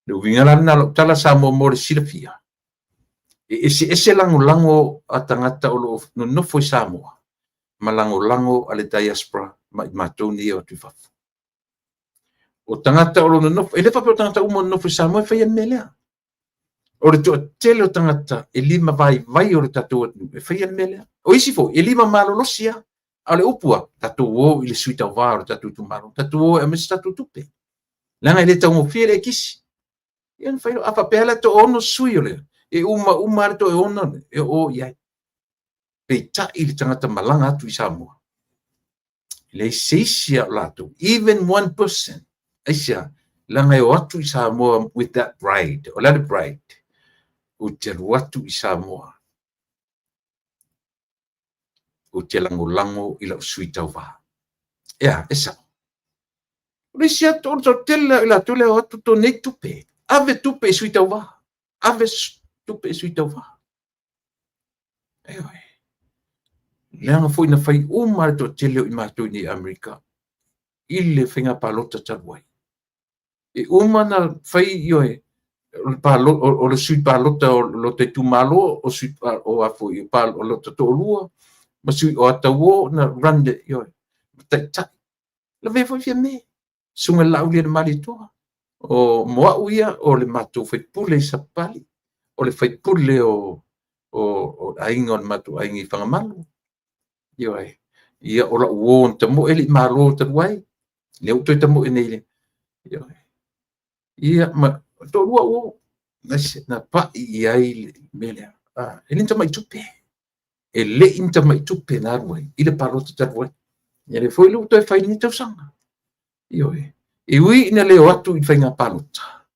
Le uvingala na lo tala sa mo mo le silafia. Ese lango a tangata o lo no nofo I Samoa. Ma lango a le diaspora ma I mātou ni o tuifafu. O tangata o lo no nofo, e le whape o tangata umo no nofo I Samoa e whaia melea. O le toa tele o tangata e lima vai o le tātou e whaia melea. O isi fo, e lima malolosia. A le upua, tātou o I le suita o vāro tātou tumaro. Tātou o e mesi tātou tupe. Langa I le tau mo fie le kisi. Ian whairo, a whapea to ono sui o le. E uma le to e ono e o iai. Pei ta I le tangata malanga atu I Samoa. Le seisia o lato, even 1%. Aisia, langa e o atu I Samoa with that bride, o lade bride. O te ruatu I Samoa. O te lango I la sui tau wā. Ea, esa. Le sia to tele la tole o atu to nei tupe. Ave tupe sui tau wā. Ave tupe sui tau wā. Eoi. Leanga foi na fai uma to tele I mātou ni Amerika. Ile whinga palota taruai. E uma na fai ioe. O le sui palota o lo te tumalo o sui o afu I pal o lo te tolua. Ma sui o atawo na rande ioe. Tai. La ve foi fia me. Sunga lau le mali toa. O moa uia o le mātou fai pule I sapali. O le fai pule o ainga o le mātou ainga I whangamalu. Ioe. Ia ora uon tamo eli malo taruai. Le utoi tamo e neile. Ioe. Ia ma to lua o na pa ia I melea. Ele inte mai tupe. Ele inte mai tupe na ruai. Ile parota taruai. Ia le foi lu toi fai ni tau sanga. Ioe. E ui ina leo atu I whainga palota.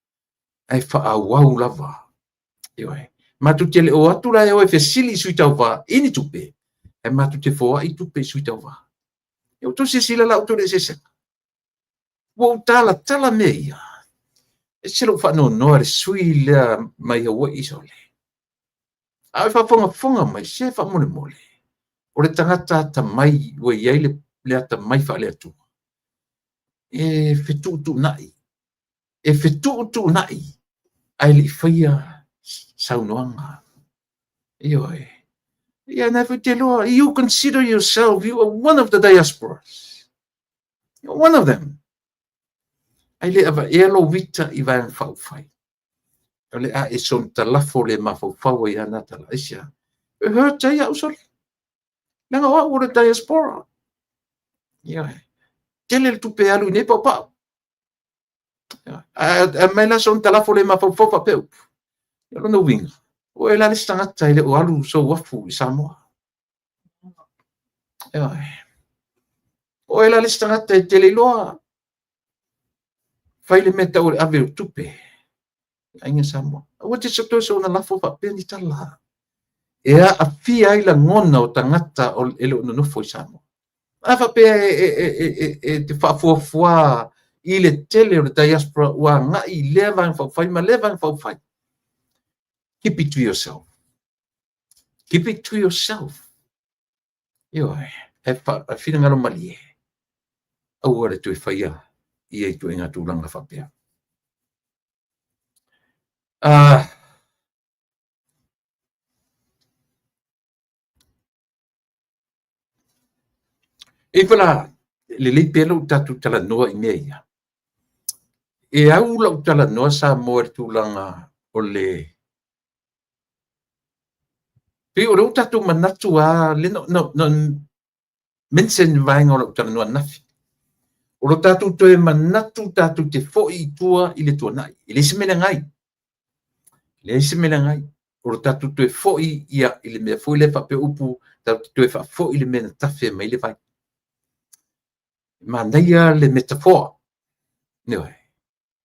Ai wha au lava. Ioe. Matu te leo atu la eo e fesili sui tau wha. Ini tupe. E matu te foa I tupe sui tau wha. Eo to se sila la auto le se se. Wo tala meia. E se lo wha no le sui lea mai hawa isole. Ai wha fonga mai se wha mole. O le tangata ta mai ua iai le ata mai wha le atu. E fetu nai. E fetu nai. Ai li whaia saunoanga. Ioe. Ia never te loa. You consider yourself, you are one of the diasporas. You're one of them. Ai le ava e alo vita I vai whauwhai. O le a e son talafo le mawhauwhau I ana tala isia. E hea tai au soli. Langa wa ura diaspora. Ioe. Tele le tupe alu I ne pau. A mela son talafo le mawhauwhau whapeu. Ia lona winga. O e lale stangata I le o alu so wafu I Samoa. Ioe. O e lale stangata I tele loa. Fai le meta o le ave o tupe. Ainga Samoa. O te sato so na lafo whapea ni tala. Ea a fia ai la ngona o tangata o ele o nofo I Samoa. A whapea te whafuafua I le tele o le diaspora ua ngai leva ang whawhai ma leva ang whawhai. Keep it to yourself. Keep it to yourself. Ioe. E whina ngaro mali e. Au are tu e whaia. I e tu e ngā tūranga whapea. E whala, le pelo tatu tala noa I mea ia. e au lau talanoa Samoa le tulaga o le pe o lou tatou manatu a le no mensen vaega o lau talanoa nafi o lo tatou toe manatu tatou te fo'i itua i le tuana'i i le isi meleagai o lo tatou toe fo'i ia i le mea foi le fa'apeupu tatou toe fa'afo'i le mea na tafe mai le vai manaia le metafoa Nioe.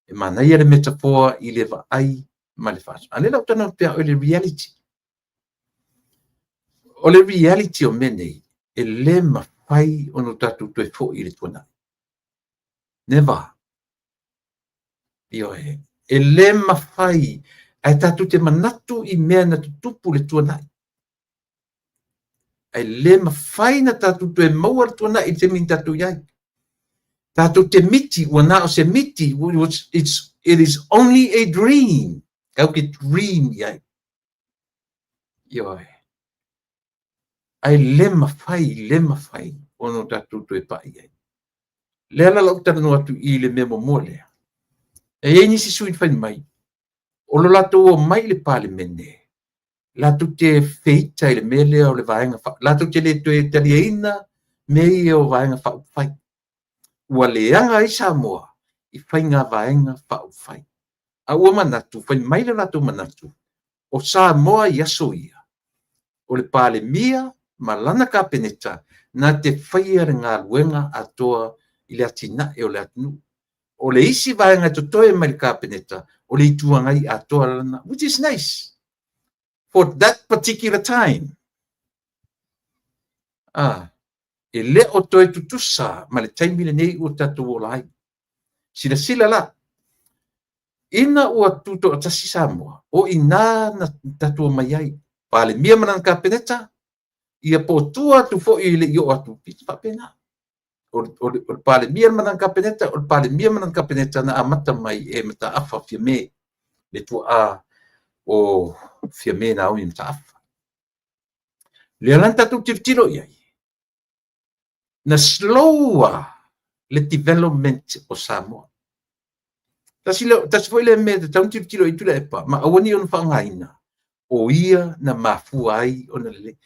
E manaia le metafoa i le va'ai ma le fa'aso. A le lau tana pea o le reality. O le reality o menei, e le mawhai o no tatu toe fo i le tuana. Never. Ioe. E le mawhai ai tatu te manatu i mea na tutupu le tuana. Ai le mawhai na tatu toe maua le tuana i te min tatu iai. Tatu te miti, wana o se miti, it is only a dream. Kau ke dream iai. Ioe. Ai le mawhai, ono tatu toe pai iai. Le ala lau tanu atu i le memo mole. E ei nisi sui whai mai. O lo lato o mai le pale mene. Lato te feita i le mele o le vaenga wha. Lato te le toe taliaina mei o vaenga wha uwhai. Ua leanga i Samoa i whai ngā vaenga wha uwhai. A ua manatu, whai mai le lato manatu. O Samoa i aso ia. O le pale mia ma lana ka peneta na te whaia ngā luenga atoa i le atina e o le atinu. O le isi vaenga to toe mai le ka peneta o le ituangai atoa lana, which is nice for that particular time. E le o toe tutusa ma le taimile nei ua tatu o lai. Sila la. Ina ua tuto o tasi Samoa o ina na tatu o mai ai. Pale mia manan ka peneta ia po tua tu fo i le i o atu pita papena. O pale mia manan ka peneta, o pale mia manan ka peneta na amata mai e mata afa fia me le tua a o fia me na au i mata afa. Le alanta tu tiro iai. Na slowa le development o Samoa. Tasi foi le me te taun tiro i tula epa, ma awani on whangaina. O ia na mafua ai o na le.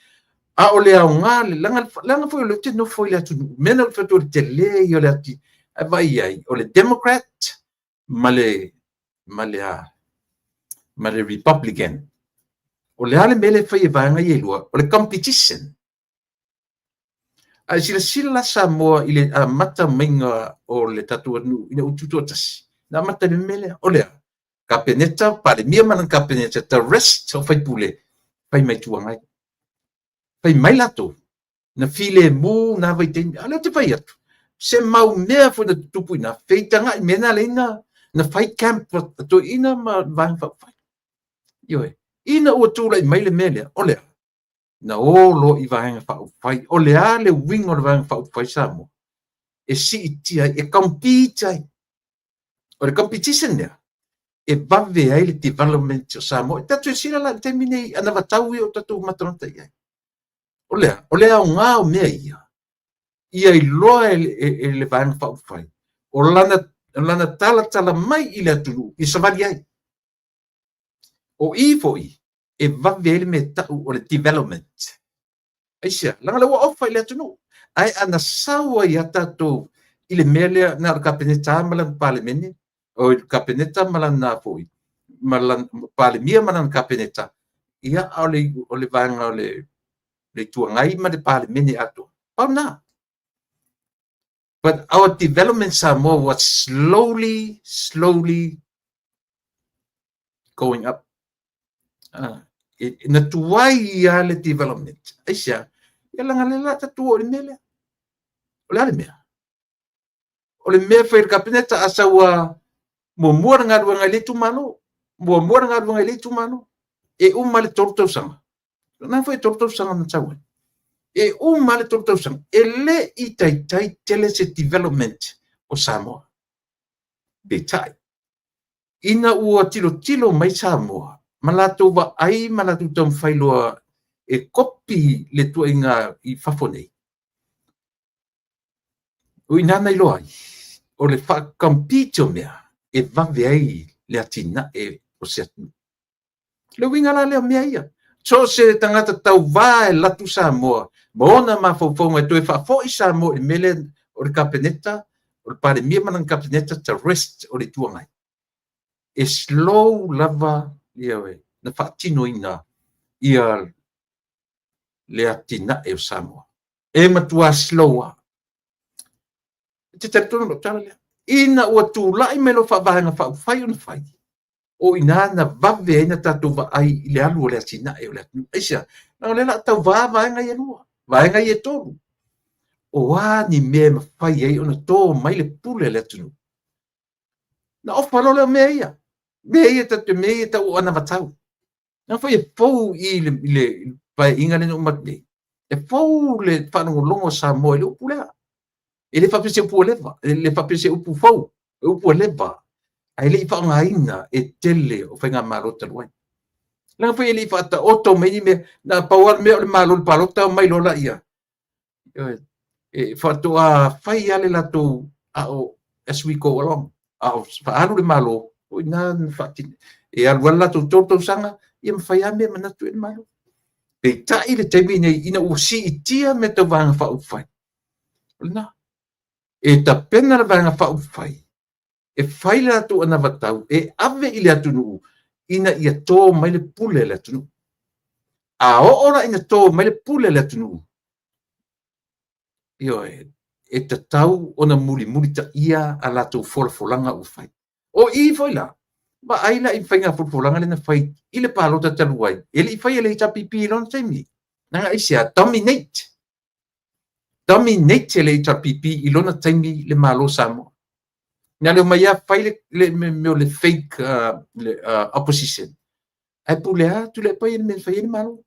A o le au ngā le langa foi o le te no foi le atu. Mena le fatua te le i o le ati. A vai ai, o le Democrat, ma le Republican. O le ale mele fai e vanga i elua, o le competition. A sila la Samoa i le mata mainga o le tatua nu, ina ututu atasi. Na mata le mele, o lea. Kapeneta, pare mia manan kapeneta, the rest o fai pule, fai mai tuangai. Fai mai lato. Na file mu, na vai te, ala te fai atu. Se mau mea fo na tupu ina, feitanga i mena le ina, na fai camp, to ina ma vang fai. Ioe, ina ua tūla i mai le mele, o lea. Na olo i vaenga whauwhai, o le ale wing o le vaenga whauwhai Samoa. E si itia, e kampitai. O le competition nea, e bave ai le development o Samoa. E tatu e sila la, te mine ana watau i o tatu mataranta iai. O lea o ngā o mea ia. Ia i loa e le vaenga whauwhai. O lana tala mai i le atunu, i savali ai. O i fo i. E vavele me tau o le development. Aisia, langa lewa ofa i le atunu. Ai ana sawa i atatou i le mele na ka peneta malan pale mene. O ka peneta malan na foi. Malan pale mia malan ka peneta. Ia o le vanga o le tuangai ma le pale mene ato. Pau na. But our development Samoa was slowly going up. Na tuai ia le development. Aisia, ia langa le la tatu o le mele. O le ale mea. O le mea whair kapeneta asa ua mua ngā ruanga le tumano. Mua ngā ruanga le tumano. E umma le tortau sanga. Nā whai tortau sanga na tauan. E umma le tortau sanga. E le i tai tele se development o Samoa. Betai. Ina ua tilo mai Samoa. Malatu wa ai malatu tam whailoa e kopi le tua inga i whafonei. Ui nana i loa ai. O le whakampito mea. e vave ai le atina e o se atu. Le winga la le mea ia. So se tangata tau va e latu Samoa, ma ona mafaufonga e toe whafo i Samoa i mele o le kapeneta, o le pare mia manang kapeneta ta rest o le tuangai. E slow lava ia we, na whaatino ina ia le atina e o Samoa. E matua slowa. Te tatunu lo tala lea. Ina ua tūlai melo whavahenga whai o na whai. O ina na vave ina tatou vaai i le alu o le atina e o le atunu. Eisa, na le la tau vaenga i anua, vaenga i e tolu. O ani mea mawhai ei o na tō mai le pule le atunu. Na ofa lo le mea ia. Mea ia tatu mea ia tau ana vatau. Na whai e pou i le pai inga le no matne. E pou le whanongo longo sa moe le upulea. E le whapese upu leva, le whapese upu fau, upu leva. Ai le ifa nga ina e tele o whainga marota luai. Langa whai e le ifa ata oto mei me na pawar mea o le malol palota mai lola ia. E whatoa whai ale lato ao as we go along. Ao whaalu le malo, o ina whaatine. E alua lato toto sanga, ia mwhai ame manatu e le malo. Pe tai le teimi nei ina usi itia me te wanga wha uwhai. Lina. E ta pena le wanga wha uwhai. E whai le atu ana watau, e ave i le atu nuu, ina ia tō mai le pule le atu nuu. A o ora ina tō mai le pule le atu nuu. Io e ta tau ona muri ta ia a lato folanga uwhai. O i foi la. Ba aila i whainga folanga le na whai, i le palota taluai. E le i whai e le i tapipi lona taimi. Nanga isia, dominate. Dominate le i tapipi i lona taimi le malo Samoa. Nga leo mai a whai le fake opposition. Ai pulea, tu le pai me whai le malo.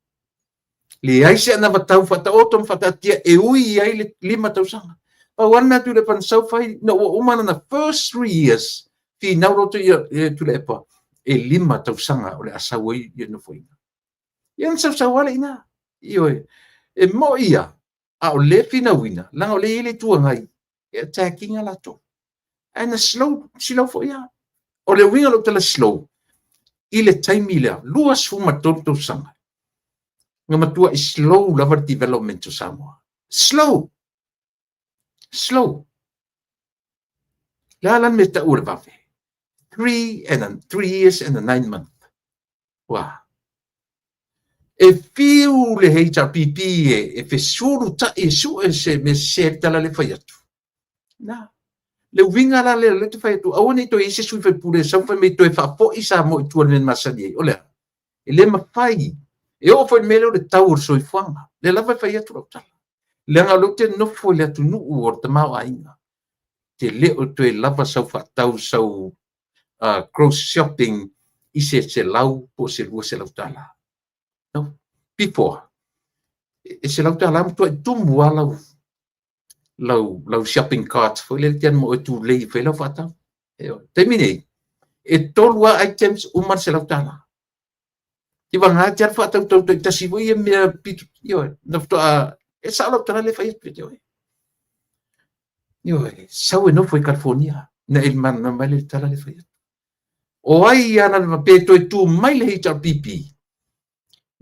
Le ai se ana vatau whata otom whata tia e ui ai le lima tausanga. Pa wana tu le pan sau whai, na umana na first 3 years, fi nauroto tu le epa, e lima tausanga o le asawai i no whainga. Ian sau wale ina. Ioe, e mo ia, a o le fina wina, langa o le ile tua ngai, e attacking a lato. Aina slow fo ia. O le winga lo tala slow. Ile taimi lea, luas fuma tonto sanga. Nga matua is slow lava development to Samoa. Slow. Lalan me ta ura vafe. 3 years and a 9 month. Wow. E fiu le HRPP e fe suru ta e su e se me se tala le faiatu. Na. Le winga la le te faiatu. Awane to e se sui fe pure sa fa me to e fa po isa mo i tuan men masani. Ole. E le mafai. E o foi mele o le taur soi fuanga. Le lava faiatu lo tala. Le nga lo te no foi le atu nu o te mau ainga. Te le o te lava sau fa tau sau cross shopping i se lau po se lua se lau tala. No, before. E se lau tala mo tu tumu ala lau shopping carts foi le tian mo tu lei fe lau fa tau. Terminei. E tolua items umar se lau tala. Ti vanga jar fa tau tau ta si voi me pitu yo no to e sa lau tala le fa yo. Yo, sau e no foi California. Na il man na mai le tala le fa. O ai ana ma pe to tu mai le HRPP.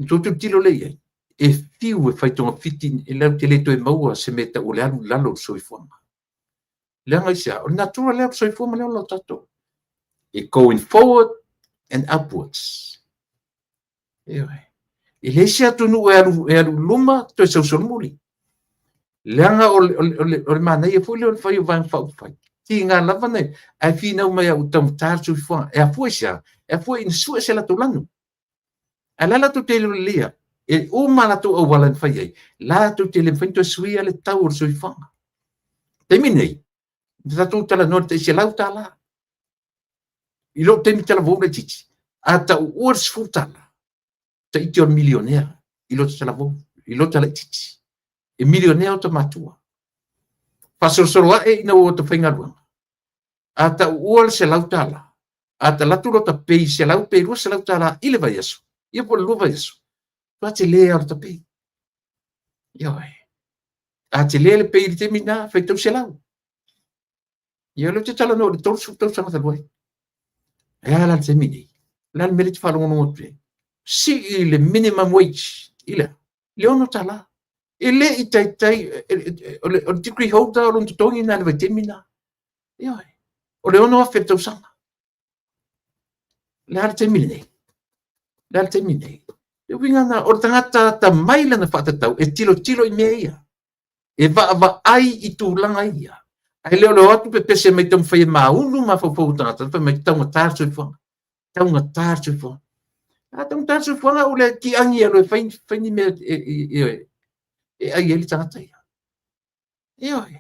Tu tilo le ai. E fiu e fai tonga fiti e lau te le to e maua se meta o le alu lalo soifuanga. Le ngai sia, o natural le soifuanga le lo tato. E going forward and upwards. E le sia tonu e alu luma to e social muri. Leanga o le mana e foi le fai van fai. Ti nga lava nei, ai fina mai au tam tar su fo. E a fuisa, e foi in su se la tolanu. Ala la tu te lia. E o mana tu o wala fai ai. La tu te le fento suia le tau su fo. Terminei. Da tu tala norte se la tala. I lo temi tala vo le titi. Ata o sfutala. Te iti milionaire. I lo tala vo. I lo tala titi. E milionaire to matua. Pasor soroa e ina o to whaingarua. Ata uol se lautala. Ata latu ta pei se lau pei rua se lautala ile vai aso. Ia po lua vai aso. Tua te lea o ta pei. Ioi. A te lea le pei te mina fai tau se lau. Ia lo te tala no le tolu su tau samata luai. la te mini la mele te falo ngono te si le minimum wage ile le ono tala ile itai o degree holder o to tongi na le temina ia o le ono afeto sanga la te mini la te mini le winga na o tangata ta maila na fatatau e tilo i meia e va ai i tūlanga ia. Ai leo atu pe pese mai tamu whai maunu ma whawhau tangata, pa mai taunga tārsui whanga. Taunga tārsui whanga. A taunga tārsui whanga ule ki angi alo e whaini mea e ai eli tangata ia. Ia e.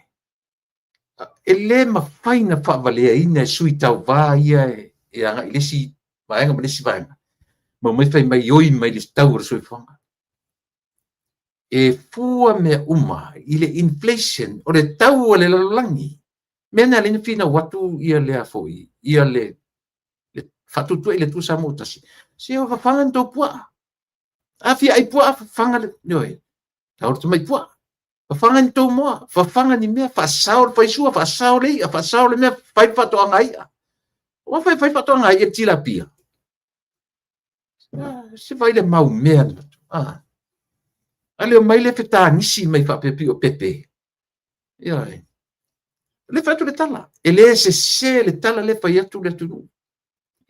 E le ma whaina whavalea ina e sui tau wā ia e anga i lesi vaenga ma lesi vaenga. Ma mai whai mai oi mai lesi tau ra sui whanga. E fua mea uma i le inflation o le tau o le lalolangi. Mena le fina watu ia le afoi, ia le whatutua i le tusa motasi. Se o whawhanga ntau pua. Awhi ai pua whawhanga le, noe, tau rata mai pua. Whawhanga ntau moa, whawhanga ni mea, whasao le whaisua, whasao le ia, whasao le mea, whai whatoa ngai ia. O whai whatoa ngai ia tila pia. Se vai le mau mea. Ale o mai le feta nisi mai whapepi o pepe. Ia e. Le whatu le tala. E le se le tala le whai atu le atunu.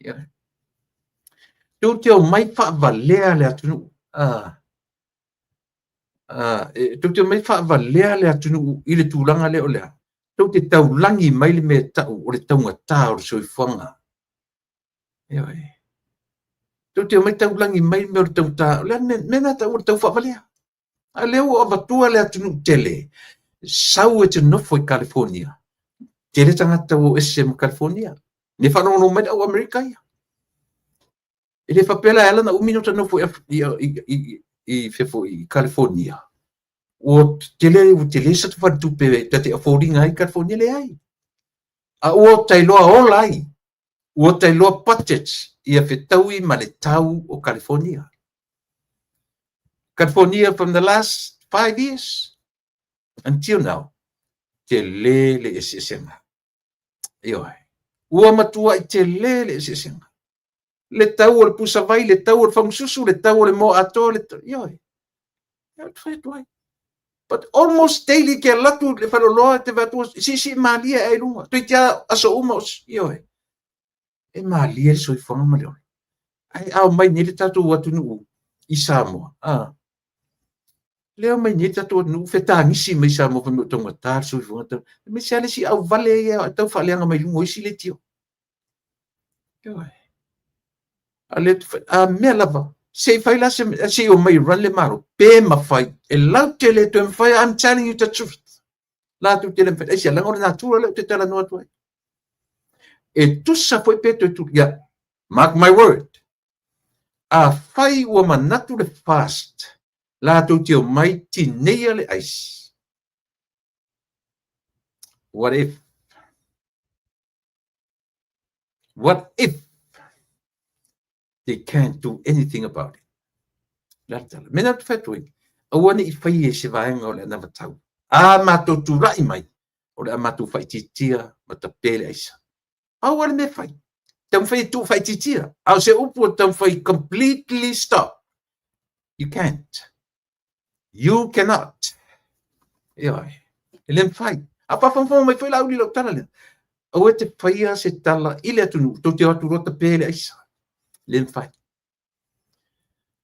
Ia e. Tau te o mai whavalea le atunu. Tau te o mai whavalea le atunu i le tūlanga le o lea. Tau te taulangi mai le me tau o le taunga tā o le soifuanga. Ia e. Tau te o mai taulangi mai me o le taunga tā. Lea mena tau o le tau whavalea. A leo o avatua le atunu tele. Sau e te nofo i California. Tele tangata o SM California. Ne whanono mai au Amerika ia. E le whapela ala na umino ta nofo i fefo i California. O tele sa tu whatupe tate affording ai California le ai. A o tailoa ola ai. O tailoa budgets i a whetaui ma le tau o California. California from the last 5 years until now, te lele e sesenga. Io ai. Ua matua i te lele e sesenga. Le tau o le pusavai, le tau o le whamsusu, le tau o le mo ato, le tau. Io ai. But almost daily ke latu le whaloloa te vatua, si malia e lunga. Tui tia aso umos. Io ai. E malia soi whanga maleon. Ai au mai nere tatu watu nuu i Samoa. Leo mai ni tatu no feta nisi mai sa mo no tonga tar so fo me sale si au vale ya tau fa le mai lungo si le tio ale a me lava se fai la se o mai run le maro pe ma fai e la tele to fai I'm telling you the truth la tu tele fai se la ngora natura le te tala no tu e tu sa foi pe tu ya mark my word a fai o manatu le fast la tu tio mai tinea le ice. What if they can't do anything about it? Latala. Mena tu fatui. Awane I fai e se vaenga o le ana vatau. A mato tu rai mai. O le amatu fai titia ma ta pele aisa. Awane me fai. Tam fai tu fai titia. Au se upu tam fai completely stop. You can't. You cannot. Ia. Ele fai. Apa fo mai foi la uli lo tala le. O te faia se tala ile atunu. To te atu rota pele aisa. Le fai.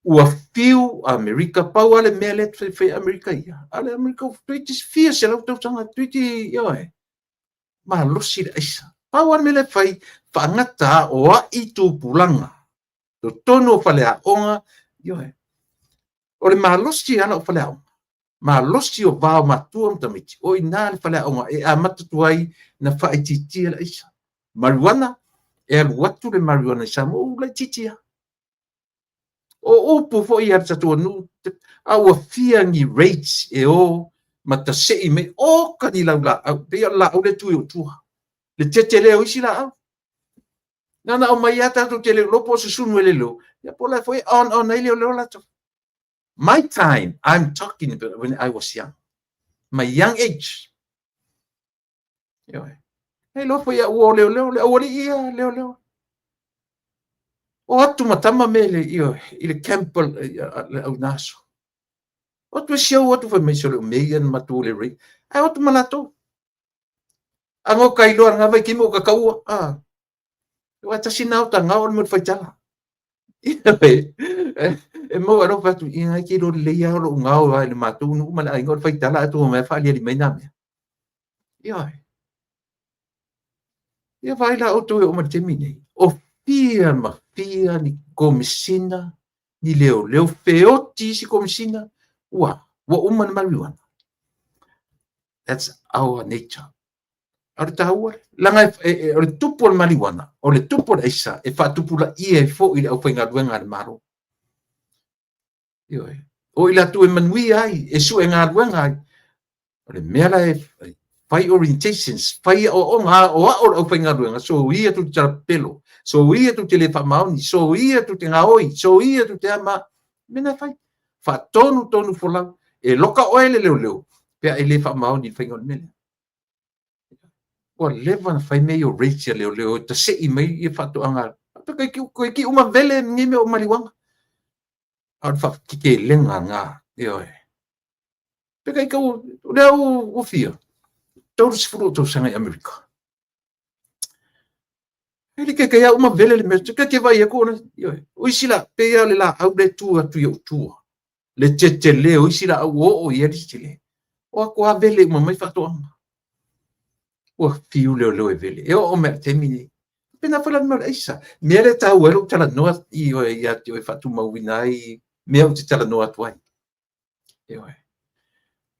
Ua fiu Amerika pau ale mele fe Amerika ia. Ale Amerika tuiti fia se lau tau tanga tuiti ia. Ma losi le aisa. Pau ale mele fai whangata o a I tu pulanga. To tono fale a onga ia. O le malosi ana o fale a onga. Malosi o vao matua mtamiti. O ina le fale a onga. E a matatuai na whae titia la isa. Marijuana. E aluatu le marijuana isa mo la titia. O upu fo I arta tua nu. A ua fiangi rates e o matasei me o kani lau la. Pea la au le tui o tua. Le tete leo isi la au. Nana o mai ata tu tele lopo se sunu ele lo. Ya pola foi on ele lo la to. My time, I'm talking about when I was young. My young age. Hey, lo foi o leo ia leo. O atu matama mele ile Campbell le au naso. O tu siau o tu fa me solo megan matule ri. Ai o tu malato. Ango kailo nga vai kimo ka kaua. Wa ta sinau ta ngau mo fa tala. E mo aro fa tu ina ki ro le ya ro ngau vai le matu nu mala ai ngor fa tala tu me fa le mai na me. Ia vai la o tu o ma temine. O pia ma pia ni komisina ni leo feoti si komisina. Wa uman marijuana. That's our nature. Ar tahu langa o le tupu o marijuana o le tupu o isa e fa tupu la ia fo i au fainga ruenga maro. O ila tu e manui ai e su e ngā ruenga ai. O le mea la fai orientations fai o ngā o au fainga ruenga so ia tu tara pelo so ia tu te le fa mauni so ia tu te ngā oi so ia tu te ama mena fai fa tonu folau e loka oele leo pea e le fa mauni fainga o mele. O leva na fai mei o Rachel leo ta se i mei e fatu anga ta kai ki uma vele ni me o mariwanga ar fa ki ke lenga nga pe kai ko leo o fia todos fruto sanga America ele ke kai uma vele le me ke vai ko o isila pe ya le la au le tu le tete le o isila o ye chile o ko vele mo mai fatu anga o fiu leo e vele e o me temini pena fala no isa me le ta o tala no i o ia te o fatu mauinai me o te tala no atuai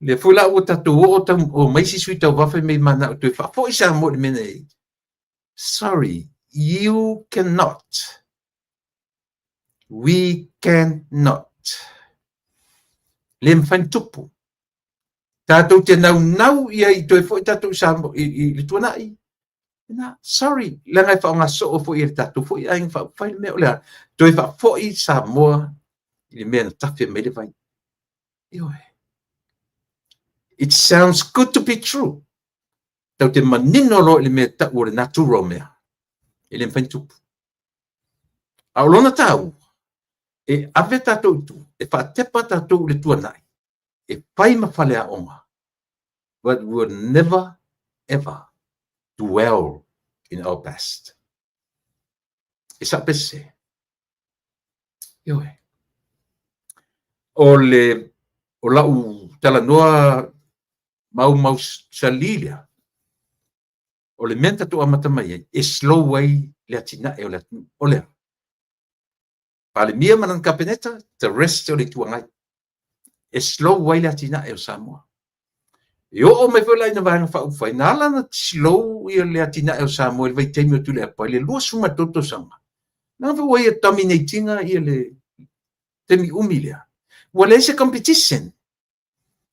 le fula o tatu o mai si suita o vafe me mana o te fa fo isa mo mene sorry you cannot we cannot le mfantupu tatu te nau ia i toi fo tatu sa i tuana i na sorry langa fa nga so fo i tatu fo i fa fa me ola toi fa fo i sa mo i me na tafe me le vai it sounds good to be true tau te manino lo le me ta o le natural me ele mfantupu a lona tau e ave tatu tu e fa tepa tatu le tuana e pai ma fale a onga but we will never ever dwell in our past. Esa pese. O lau tala noa mau salilia. O le menta tu amata mai e slow way le atina e o le. Pale mia manan kapeneta the rest o le tuangai. E slow way le atina e o Samoa. O me vola ina vanga fa ufa nala na slow ia le atina e o Samoa vai temi tu le pa le lu suma toto sanga na va way dominating ia le temi umilia wala se competition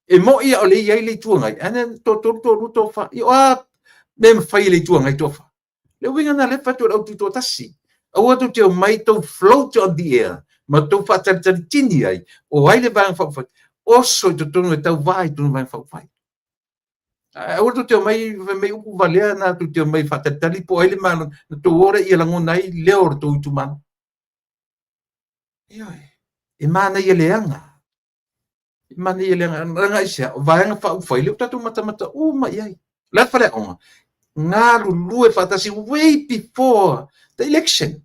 e mo ia ole ia le tuangai ana to fa me fa le tuangai to fa le winga na le fa to to tasi o to te mai to float on the air ma to fa tini ai o ai le vanga fa o so to e tau vai tu vai fa o tu te mai upu valea na tu te mai fatatali po ele mano to ora ia lango nai leo tu mano e mana ia leanga nga isia vai nga fa ufa ile tatu mata o mai ai la fale onga nga lu e fatasi way before the election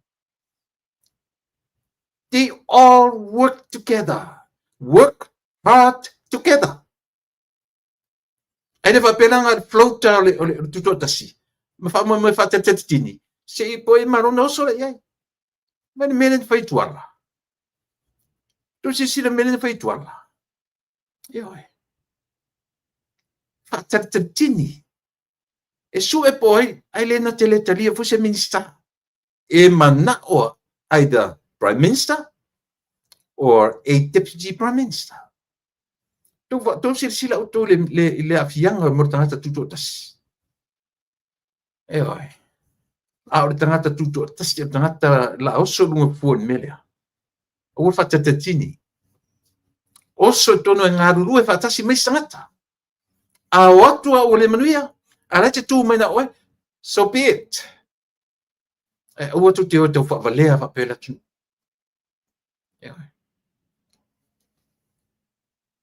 they all work together work hard together. Ai va pelanga float le tuto tasi. Ma fa tini. Se poi marona so le ai. Ma ne menen fai tuala. Tu si le menen fai tuala. Fa tini. E su e poi ai le na tele talia fu se minister. E mana o either prime minister or a deputy prime minister. Tu sila utu le afianga mo tangata tuto tas. A o tangata tuto tas te tangata la oso lunga fuon melia. O fa tatatini. Oso tono ngaru e fa tasi mai tangata. A watu o le manuia. A la te tu mai na oe. So be it. ua tu te o tau whavalea whapela tu.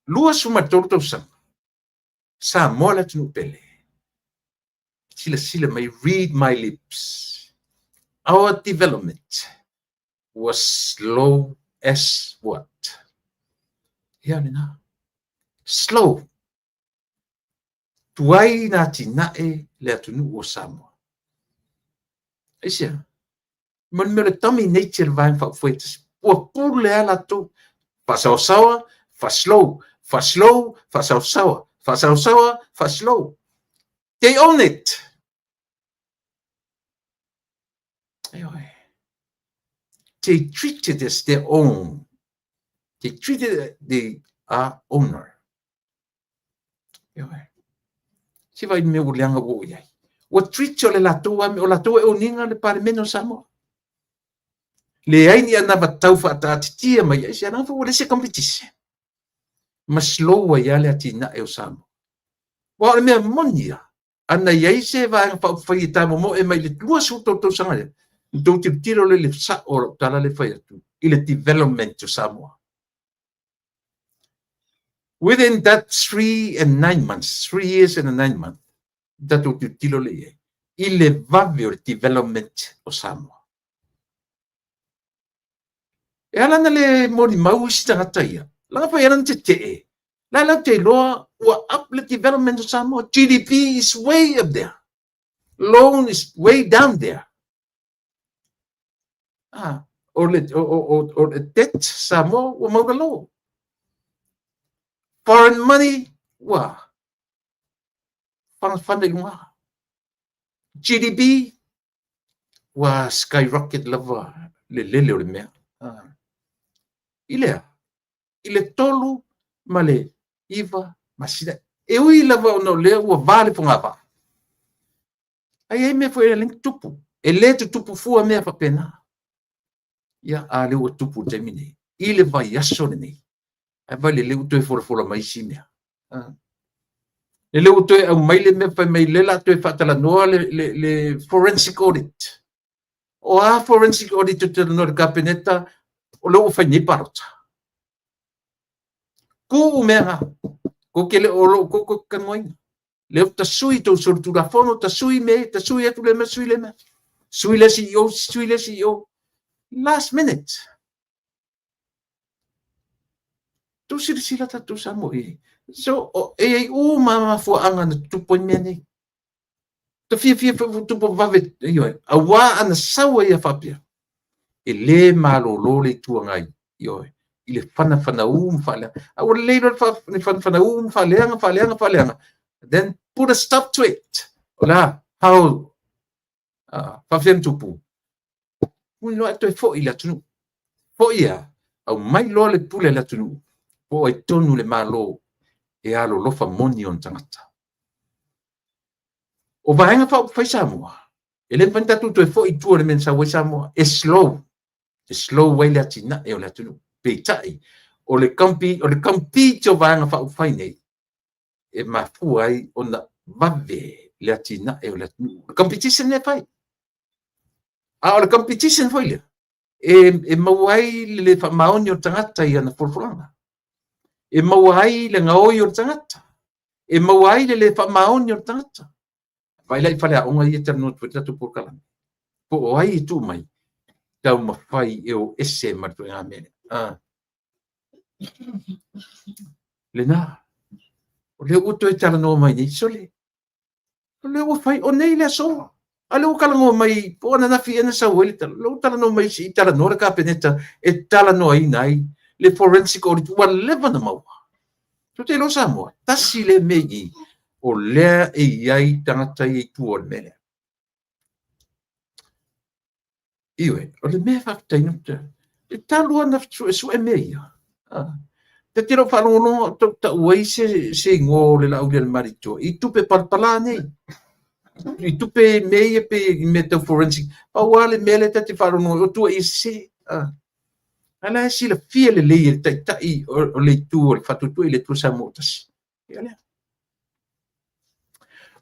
Lua suma tolu tau sang. Sa mola tu pele. Sila may read my lips. Our development was slow as what? Na. Slow. Tuai na tinae le atunu o Samoa. Isia. Mon me le tami nature vain fa fuetas. Ua pule ala tu. Fasaosawa, fa slow, fa slow, fasaosawa, fasaosawa, fa slow. They own it. They treat it as their own. They treat it they are owner. Si vai me ulianga o iai. O treat o le latua me o latua e uninga le pare meno Samoa. Le ai ni ana vatau fa atitia mai ai siana fa o se competition. Ma slow wa ia le atina e o Samoa. Wa le mea monia. Ana iai se va fa fai tamo mo e mai le tua su to sanga. Do te tiro le sa o tala le fai tu. Il development o Samoa. Within that 3 and 9 months, 3 years and 9 months, that o te tiro le iai. Il va o development o Samoa. E ala na le mori mau si tangata ia. Langa pa iaran te te. La te loa ua up le development o Samoa. GDP is way up there. Loan is way down there. Or the debt Samoa ua mau low. Foreign money, ua. Funding ua. GDP, ua skyrocket lava le lele o le mea. Ile tolu male iva masida. E ui lava o no lea ua vale po ngapa. Ai me foi link tupu. E le tupu fua mea fa pena. Ia a le ua tupu temine. Ile vai aso nei. Ai vai le utoe fora mai simea. Le utoe au mai le me fa mai le la toe fatala noa le forensic audit. O a forensic audit te no kabineta o lo fa ni parota. Ku mea ko kele o lo ko kanoi. Le ta sui to sur tu la fono ta sui atu le me sui le me. Sui le CEO. Last minute. Tu sila ta tu Samoa. So e mama fo anga na tu pon meni. Ta fia tu po vave yo. Awa ana sawa ia fapia. E le malo lo le tu ngai yo. Ile fana fale. Awa le lo fana faleanga. Then put a stop to it. Ola, how fafiem tupu. Mun lo ato fo ila tunu. Fo ia. Au mai lo le pule la tunu. Po ai tonu le malo e alo lofa moni on tangata. O vaenga fai Samoa. Ele panta tu fo i tu le mensa we Samoa. E slow way le atina e o la tunu. Peitai. O le kampi to vaenga fai nei. E mafu ai ona vave le atina e o la tunu. Competition ne fai. O le competition foi le. E mawai le fa maoni o tangata ia na forfulanga. E mawai le ngaoi o tangata. E mawai le fa maoni o tangata. Vai lai fale a onga ia terno tu por kala. Po o ai tu mai. Tau mafai e o ese martu nga mene. Le na. O le uto e tala no mai ni sole. O le o fai o nei le so. Ale o kala ngo mai po na na fi ena sa wele lo tala no mai si tala no ka peneta e tala no ai nai le forensic audit wa leva na mau. Tu te lo Samoa. Tasi le mei o lea e iai tangata i tu o mene. Iwe, o le mea whaktai nuta. E talua na su e mea. Te tiro whanonga ta uai se ngō le lau le marito. I tupe palpala nei. I tupe mea pe me tau forensic. Paua le mea le te whanonga o tua i se. Ala si la fia le leie tai o le tu o le whatutu i le tu Samotas. Ia lea.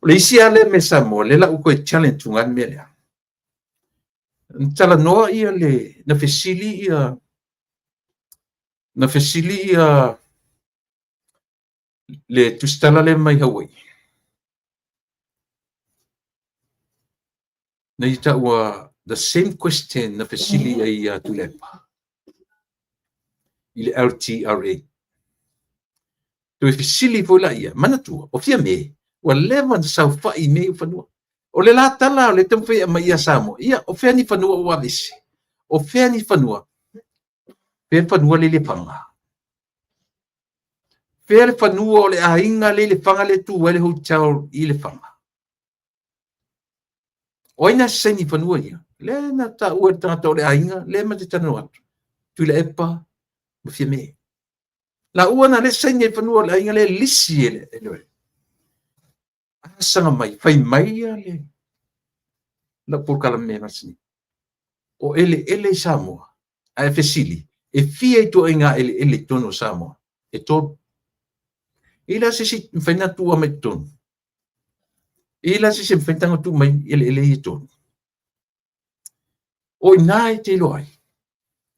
Le isi ale me Samoa, le la uko e challenge ngan mele. tala noa ia na fesili ia le tustala le mai Hawaii. Na ita ua the same question na fesili ai Tulepa. I le LTRA. Tu fesili vola ia mana tua o fia me wa leva sa fa i me fanua. O le la tala o le tempe mai ia samo. Ia o fia ni fanua wa visi. O fia ni fanua. Fia fanua le panga. Fia fanua o le ainga le panga le tu le hotel i le panga. Oina se ni fanua ia. Le na ta ua tata o le ainga le ma te tanu atu. Tu le epa o fia me. La ua na le se ni fanua le ainga le lisi ele. Asanga mai fai mai ia le. La porkala me nasini. O ele Samoa. Ai fesili. E fia to inga ele tono Samoa. E to. Ila se si fena tu mai tono. Ila se fena tu mai ele tono. O nai te loai.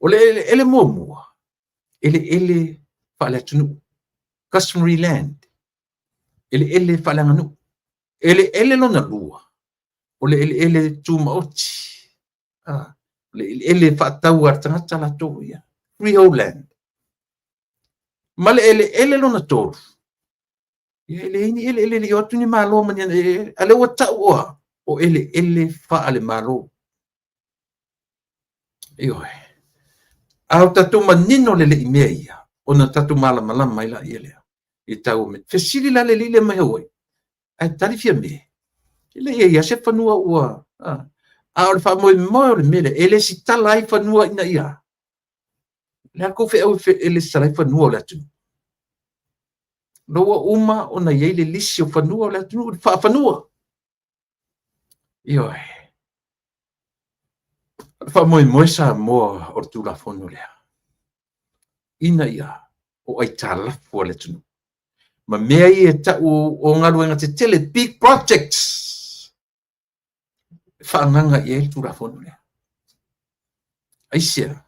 O ele momua. Ele fala tunu. Customary land. Ele fala nganu. Ele lona lua. O ele tu maoti. Ele fatau artangata la toia. Freehold land. Male ele lona tolu. Ele yo tuni malo manya ale wata wa. O ele fa ale malo. Iyo. Au tatu manino le imeia. Ona tatu mala mai la ele. I tau me. Fesili la le mai hoi. Ai tali fia me. Ele ia se fanua ua. Au fa mo le mele. Ele si talai fanua ina ia. Le ko fe ele salai fanua la tu. Loa uma ona ye le lisi o fanua la tu fa fanua. Iyo. Fa mo sa mo o tu la fonu le. Ina ia o ai tala fo le tu. Ma mea i ta o ngaluenga te tele big projects. Fa nganga i tu la fonu le. Ai sia.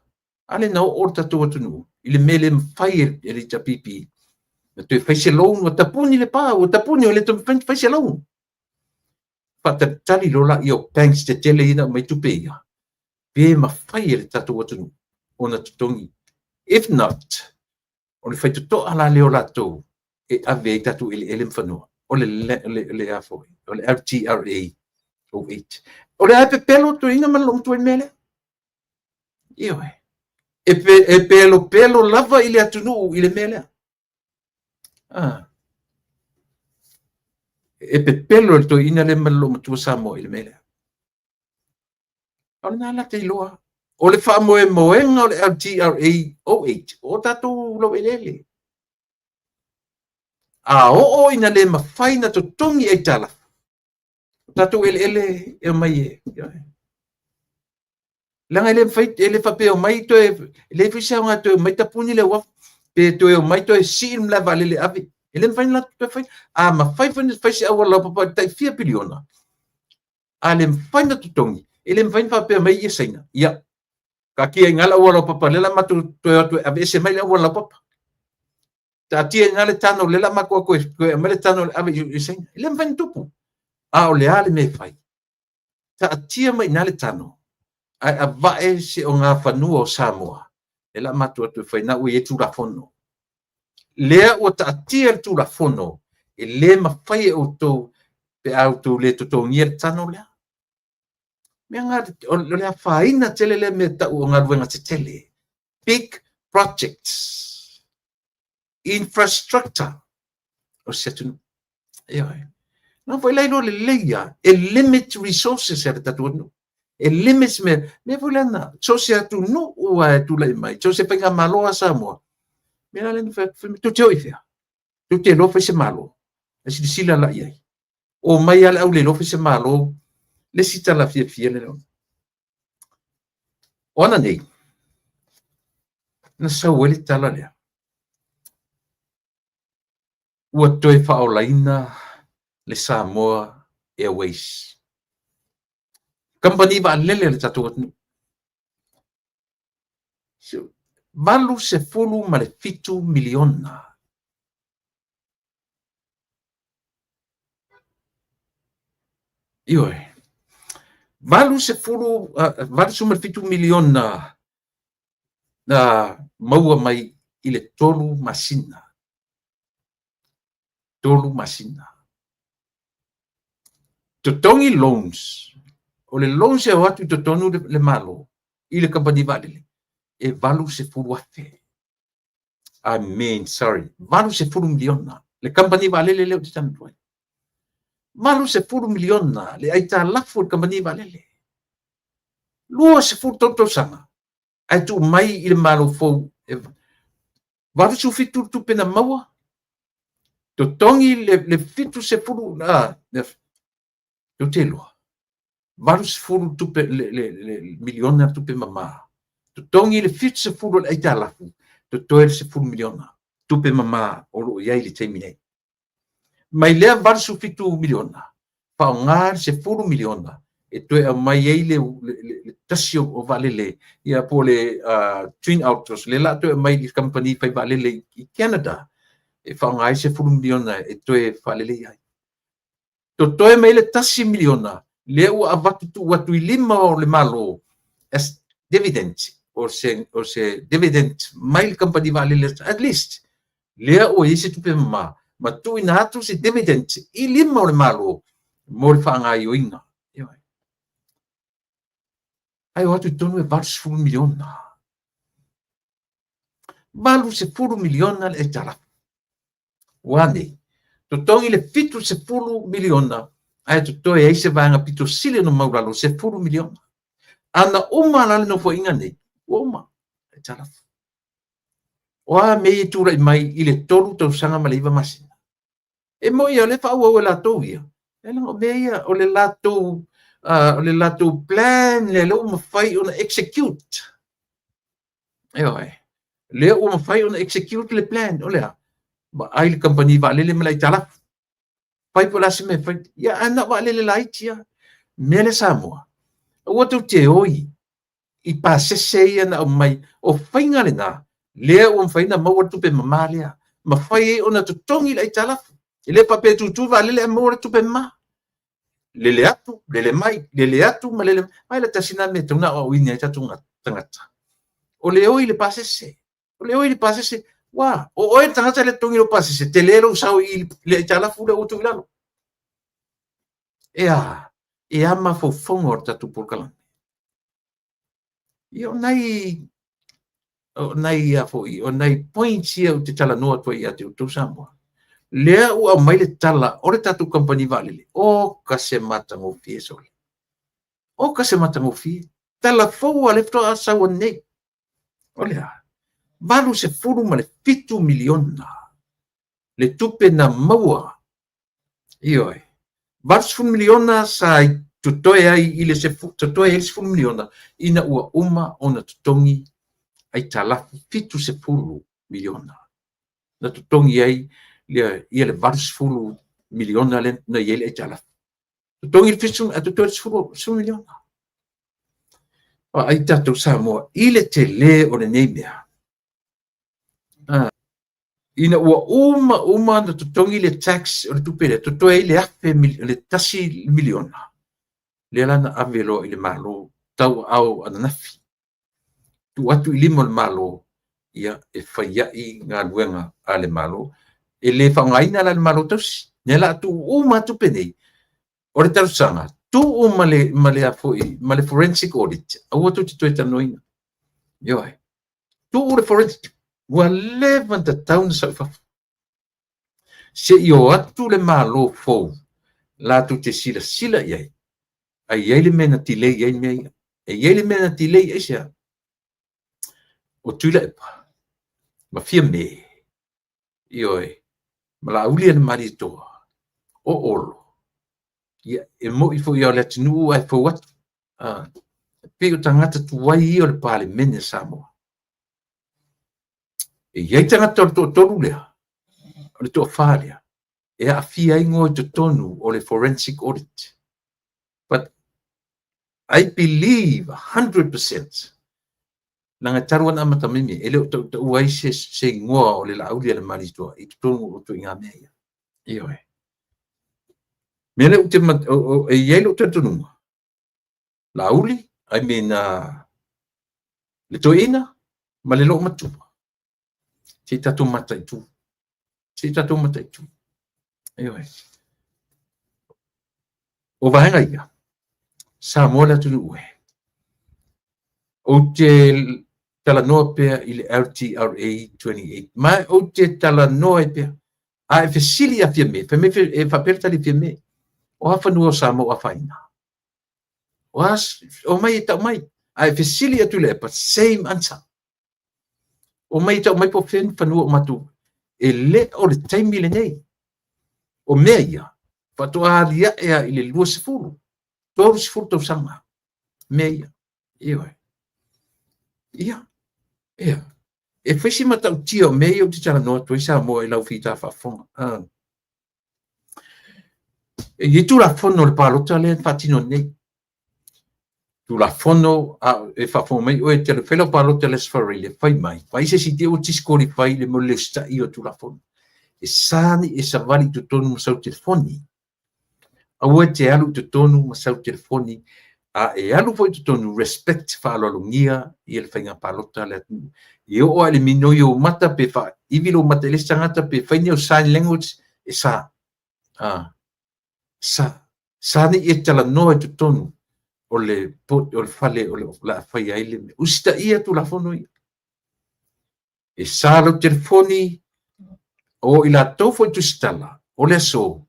Ale na o tatu atunu. Ile mele mfai e ta pipi. Na tu fai se long o tapuni le pa o tapuni o le tu fai se long. Fa ta tali lola i o banks te tele ina mai tu pe ia. Pe ma fai e tatu atunu. Ona tutongi. If not, o le fai tu to ala leo la to e ave tatu ele mfanua. O le afo. O le LTRA. O 8. O le ape pelo tu ina malong tu mele. Iyo e pelo lava ile atunu ile mele. E pelo to ina le malong tu samo ile mele. O na la te loa. O le fa moenga o le LTRA 08. O tatu lo elele. O ina le mawhaina to tongi e tala. Tatu ele e mai e. Langa ele whape o mai to e le fisa nga to mai tapuni le waf. Pe to e mai to e sim la vale le avi. Ele mawhaina la to whai. Ma whaiwhani whaisi awa la papa tai 4 biliona. Le mawhaina to tongi. Ele mawhaina whape o mai e saina. Ia. Ka kia ngala awa la papa lela matu to e ave ese mai awa la papa. Ta tia ngale tano lela mako ko e mele tano ave e saina. Ele mawhaina tupu. O le ale me fai. Ta tia mai nale tano. Ai a vae se o ngā whanua o Samoa. E la matua tu whai na ui e tūra whono. Lea o ta tia tūra whono. E le ma whai e o tō pe au tō le tō ngia tano lea. Mea ngā o lea whaina tele le me tau o ngā ruenga te tele. Big projects. Infrastructure. O setunu. Eoi. Nā whai leiro le leia. E limit resources e tatu anu. E limits me fulana so se atu no o tu lai mai so se penga malo a Samoa me la le tu te oifia tu te lo fe se malo e si sila la ia o mai ala au le lo fe se malo le sita la fia le ona nei na sa wele tala le o toi fa o laina le Samoa Airways company va lele le tatu Valu se fulu ma le fitu miliona. Ioe. Valu se fulu, valu se ma le fitu miliona na maua mai i le tolu masina. Tolu masina. Totongi loans. O le loans e watu totonu le malo. I le company valile. E valu se fulu afe. Valu se fulu miliona. Le company valile leo te tanu tuai. Valu se fulu miliona. Le aita lafu le company valile. Lua se fulu toto sanga. Ai tu mai i le malo fou. Valu su fitu tu pena maua. Totongi le fitu se fulu to telo. Valu se fulu tu pe le miliona tu pe mama. Totongi le fitu se fulu le aita lafu. Totoe se fulu miliona. Tu pe mama o lo iai le teimine. Mai lea valu su fitu miliona. Pa ngar se fulu miliona. E toe a mai ei le tasio o valele. Ia po le Twin Autos. Le la toe a mai le company fai valele i Canada. E whaongai se fulu miliona e toe valele iai. Totoe mai le tasi miliona. Le ua watu i lima o le malo. As dividends. O se dividend mai le company valele. At least. Lea o ese tupe mama. Ma tu ina atu se dividend i lima o le malo. Mo le whaongai o inga. Ai watu tonu e valu se fulu miliona. Valu se fulu miliona le tala. Wane. Totongi le fitu se fulu miliona. Ai totoe eise vanga pito sile no mauralo se fulu miliona. Ana uma lale no fo inga nei. Uma. E tala. Oa mei tura i mai i le tolu tau sanga maleiva masina. E mo ia le whau au e latou ia. E lango meia o le latou plan le leo mawhai ona execute. Eoi. Leo mawhai ona execute le plan. O lea. Ma ai le company valele malai tala. Pai pola se me fai. Ya ana valele lai tia. Mele Samoa. Ua tau te oi. I pasese ia na o mai. O whainga le na. Lea ua mwhaina maua tupe mamalea. Ma whai ona tutongi lai tala. Le pape tutu valele maua tupe ma. Lele atu, lele mai, lele atu, ma lele mai la tasina me tuna o inia tatu tangata. O le oi le pasese. O le oi le pasese. Wa, o oi tangata le tongi lo pasese. Te lero sao i le tala fula o tu ilalo. E ama fo fongo tatu porkalan. Io nai o nai points ia o te tala noa tua ia te utu Samoa. Lea ua mai le tala o le tatu company valile. O ka se matango fie sole. O ka se matango fie. Tala fou a lefto a sawa nei. O lea. Valu se furu ma le fitu miliona. Le tupe na maua. Ioi. Valu se furu miliona sa tutoe ai ile se tutoe ai se furu miliona. Ina ua uma ona tutongi ai talafu fitu se furu miliona. Na tutongi ai ia le valu se furu miliona le na iele ai talafu. Tutongi fitu a tutoe se furu miliona. Ai tatou Samoa, ile te le o le nei mea. Ina ua uma na tutongi le tax o le tupele, tutoe i le afe le tasi miliona. Le lana avelo i le malo, tau au ananafi. Tu atu i limo le malo, ia e whaiai ngā luenga a le malo, e le whangaina la le malo tausi. Nela tu uma tupenei, o le tarusanga, tu uma le afoi, ma le forensic audit, au atu te toe tanoina. Ioi. Tu le forensic, ua levanta tauna sa ufafu. Se io atu le malo fou, la tu te sila iai. Ai iai le mena tilei iai mea. E iai le mena tilei iai sea. O tuila epa. Ma fia me. Ioi. Ma la ulia le maritoa. O olo. Ia, e mo i fo iau le tinu ai fo watu. Pe o tangata tuwai i o le pale mene Samoa. E iai tangata o le tonu lea. O le toa whalea. E a fia ingo i tonu o le forensic audit. But I believe 100% langa taruan amata mimi ele to uai se ngoa o le lauli le mali to I tonu o to inga mea io e mele o te e yelo te tonu lauli I mean le to ina ma le lo matu si tatu mata tu si tatu mata tu io e o vahenga ia sa mola tu ue o te tala noa pea I le LTRA 28 ma o te tala noa pea a e fesili a fia me e faperta li fia me o hafa nua sa mo a faina o mai ta mai a e fesili atu le pa same answer o mai ta mai po fen fanua matu e le o le taimi le nei o mea ia fatoa lia ea I le lua sefulu tolu sefulu tau sanga mea ia ia e fesi matau tia o mea o te tala noa toi sa mo I lau fita whafonga e I tu la fono le palota le fatino nei tu la fono e whafonga mai o e te le whela palota le sfari le whai mai whai se si te o tiskori whai le mo le sta I o tu la fono e sani e sa vali tu tonu masau telefoni a ue te alu tu tonu masau telefoni a e alu foi tu tonu respect whaalolungia I le whainga palota le atu I o ale mino I o mata pe wha ivilo mata le sangata pe whaini o sign language e sa ni e tala noa tu tonu o le fale o le la whai aile me usita ia tu la fono I e sa lo telefoni o I la tau foi tu stala o le so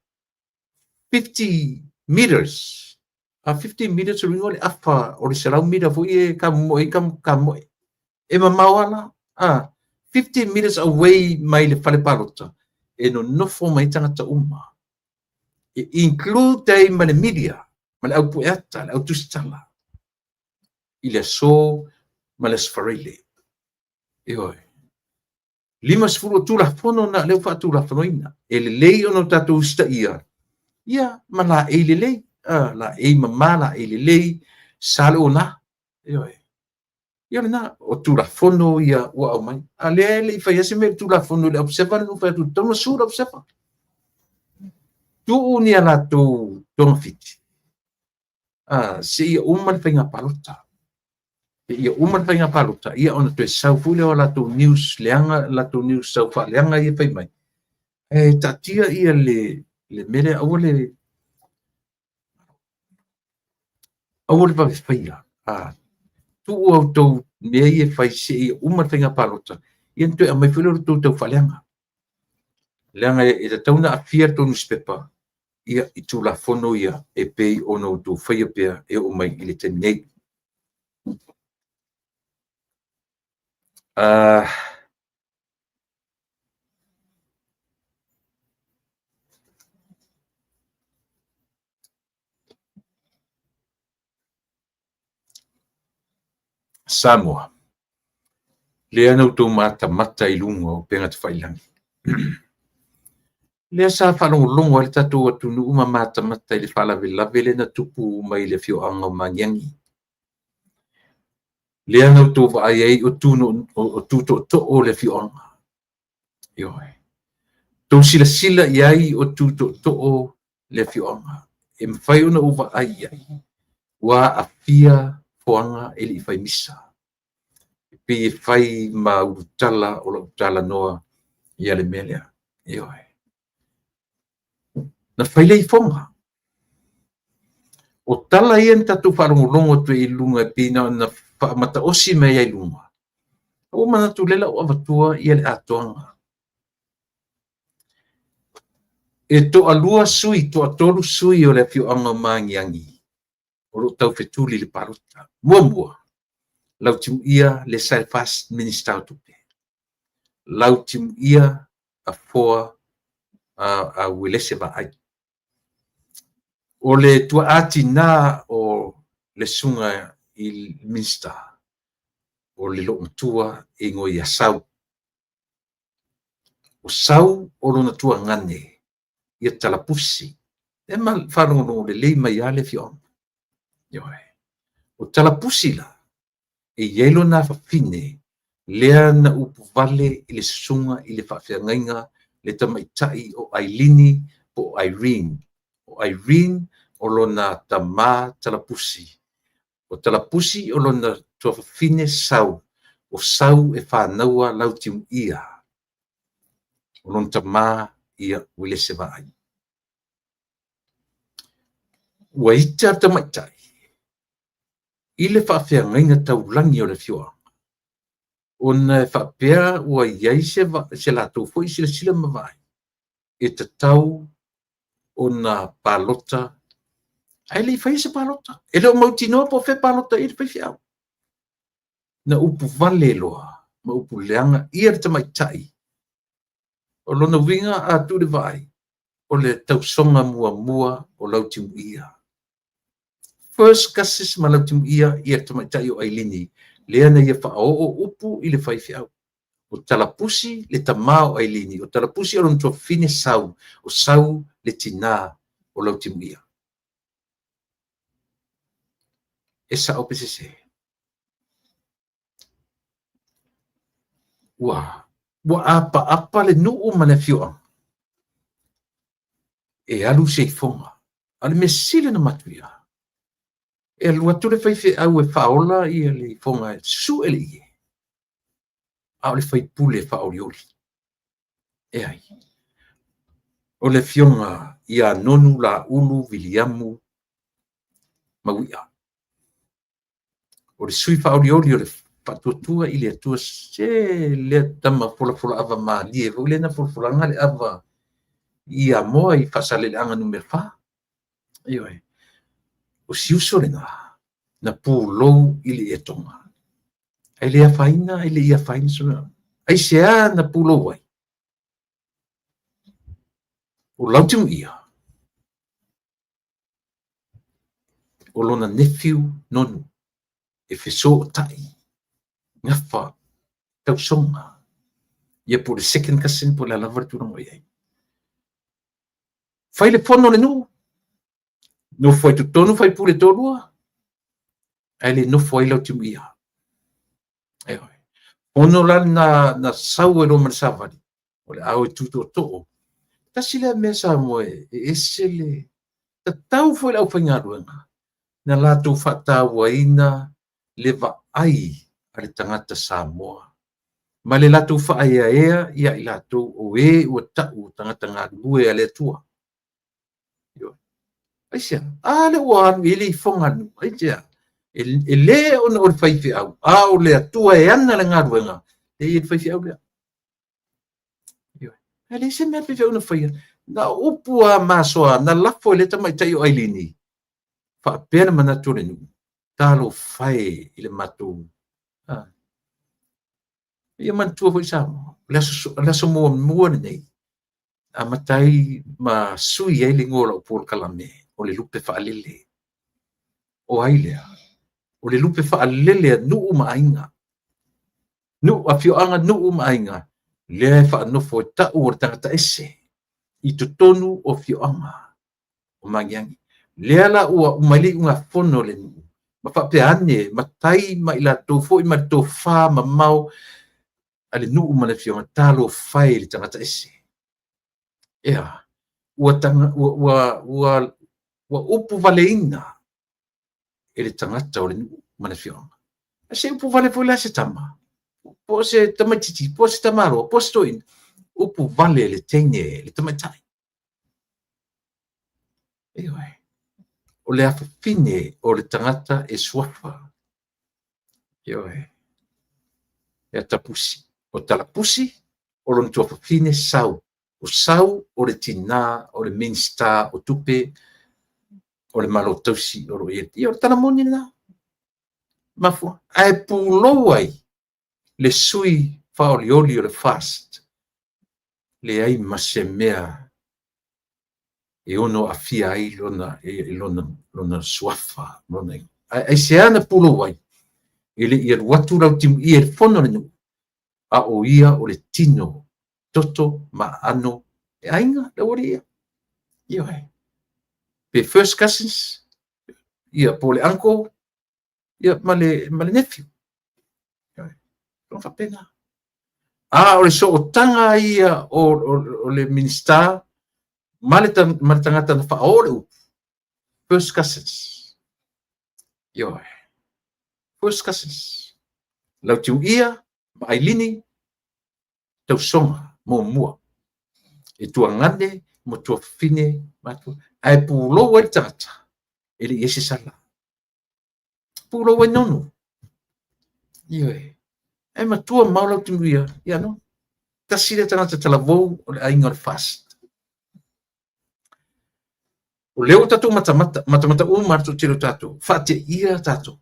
50 meters a 50 meters o ringo le afa o le salau mira foi e ka moe e mamawala 15 meters away mai le fale palota e no nofo mai tangata uma e include ai ma le media ma le au pueata le au tustala I le so ma le sfarile e oi lima sfuru tu la fono na le fa tu la fonoina e le lei ono tatu sta ia ma la e le lei la e ma la e le lei sale ona e oi ia na o tu la fono ia wa o mai ale le fa ia se me tu la fono le observa no fa tu tono sura observa tu unia la tu tono fit se ia umman penga palota ia umman penga palota ia ona tu sau fule o la tu news leanga la tu news sau fa leanga ia fai mai e tatia ia le mele awole pa faia tu o to me ia fai se ia umman penga palota ia tu mai fule tu tu fa leanga e tauna afia tu newspaper ia I tu la fono ia e pei ono tu faia pea e o mai I le tenei Samoa le ana tu mata I lunga o penga te whailangi le sa whalongolongo le tatu atu nuuma mata I le whalawelave le na tupu mai le fio anga o mangiangi le ana tu vai ai o tuto to o le fio anga ioi tu sila iai o tuto to o le fio anga e mwhai ona uva ai wa a fia foanga e li whai misa pe whai ma utala o la utala noa ia le melea ioi na whailei fonga o tala ien tatu wharongolongo tu I lunga pina na mata osi mea I lunga o mana tu lela o avatua ia le atoanga e to alua sui to atolu sui o le fio anga mangiangi o lo tau fetuli le parota mua lau timu ia le sai fast minister tupe lau timu ia a foa a welese va ai o le tua ati na o le sunga I minsta o le lo tua e ngoi a sau o sau o lona tua ngane ia talapusi e ma whanongo le lei mai ale fion o talapusi la e iai lona fafine lea na upu vale i le susuga i le faafeagaiga le tamaitaʻi o Ailini po Irene. O Irene o lona tamā talapusi. O talapusi o lona tuafafine sau. O sau e whānaua lau tiu ia. O lona tamā ia wile se vai. Ua ita tamaitai. I le whaafeagaiga taulangi o le fioa. Ona whaapea ua iai se latou foi sila mawai. E tatau ona palota. Ai le fai se palota. E leo mautinoa po fe palota i le fai fiau. Na upu vale loa. Ma upu leanga ia le tamaitai. O lona winga a tu le vai. O le tausonga mua o lau timu ia. First kasis ma lau timu ia le tamaitai o Ailini. Lea na ia wha o upu i le fai fiau. O talapusi le tamā o Ailini. O talapusi o lona tua fine sau. O sau le tina o lau timu ia. E sa o pesese. Wa apa le nuu ma le fioa. E alu se fonga. Ale me sile na matuia. E alu atu le fai au e faola i le fonga su ele ie. Au le fai pule faolioli. E ai. O le fionga ia nonu la ulu Viliamu mawia. O le sui faolioli o le patuatua i le atua se le tama fola ava ma lie. O le na fola ngale ava ia moa i fasale le anga numero fa. Ioi. O siuso le na pūlou i le etonga. Ai le afaina, ai le ia faina sona. Ai sea na pūlou ai. O lautimu ia. O lona nephew nonu. E feso o tai. Ngafa. Tausonga. Ia po le second cousin po le alavar tūna mo iai. Fai le fono le nu. No fai tutonu fai pule tonua. Ai le no fai lautimu ia. Ono la na sau e lo mansavali. O le au e tuto to'o. Tasi le mesa mo e esele. Ta tau foi lau whaingaruanga. Na lātou whatawaina le vaai a le tangata Samoa. Ma le lātou whaaya ea ia i lātou o e ua tau tangata ngā lue a le atua. Aisia, le ua anu ili i whonganu. Aisia, e le ona o le whaifi au. O le atua e ana le ngā ruenga. E i le whaifi au lea. E le se mea whaifi au na whaia. Na upua masoa, na lafo le tamaitai o Ailini. Whaapena mana tore nu. Talo whai i le matou. Ia mantua fo i samo. Laso mua nei. A matai ma sui ai le ngola o Paul Kalame. O le lupe whaalele. O ailea. O le lupe whaalele a nuu maainga. A fioanga nuu maainga. Lea e whaanofo e tau o tangata ese. I tonu o fioanga. O mangiangi. Lea la ua umali unga fono le nuu. Ma whapeane, ma tai ma ila tofo i ma tofa ma mau. Ale nuu ma le fionga talo whai le tangata ese. Ea. Ua upu valeina. E le tangata o le nuu ma le fionga. Se upu vale fo le se tama. Po se tamatiti, po se tamaro, po se toin. Upu vale le tenge, le tamatai. Eoi. O le afafine o le tangata e swafa. Eoi. E tapusi. O talapusi, o lon tu afafine sau. O sau, o le tina, o le minsta, o tupe, o le malotausi, o le ieti. O le talamoni na. Mafua. Ai pūlou ai. Le sui faolioli o le fast. Le ai masemea. E ono afia ai lona suafa. Ai se ana pūlou ai. Ele ia watu rau timu ia le fono le nu. A o ia o le tino. Toto ma ano. E ainga le ori ia. Ia ai. Pe first cousins. Ia po le uncle. Ia ma le nephew. whapena. O le so o tanga ia o le minister, ma le tangata na whaore upu. First cousins. Ioe. First cousins. Lau tiu ia, ma ailini, tau songa, mo mua. E tua ngane, mo tua fine, matu. Ai pulo e tangata. Ele iese sala. Pulo e nonu. Ioe. Ai matua maula tiu ia, ia no. Tasile tangata talavou, o le ainga le fast. O leo tatu mata martu tiro tatu. Fate ia tatu.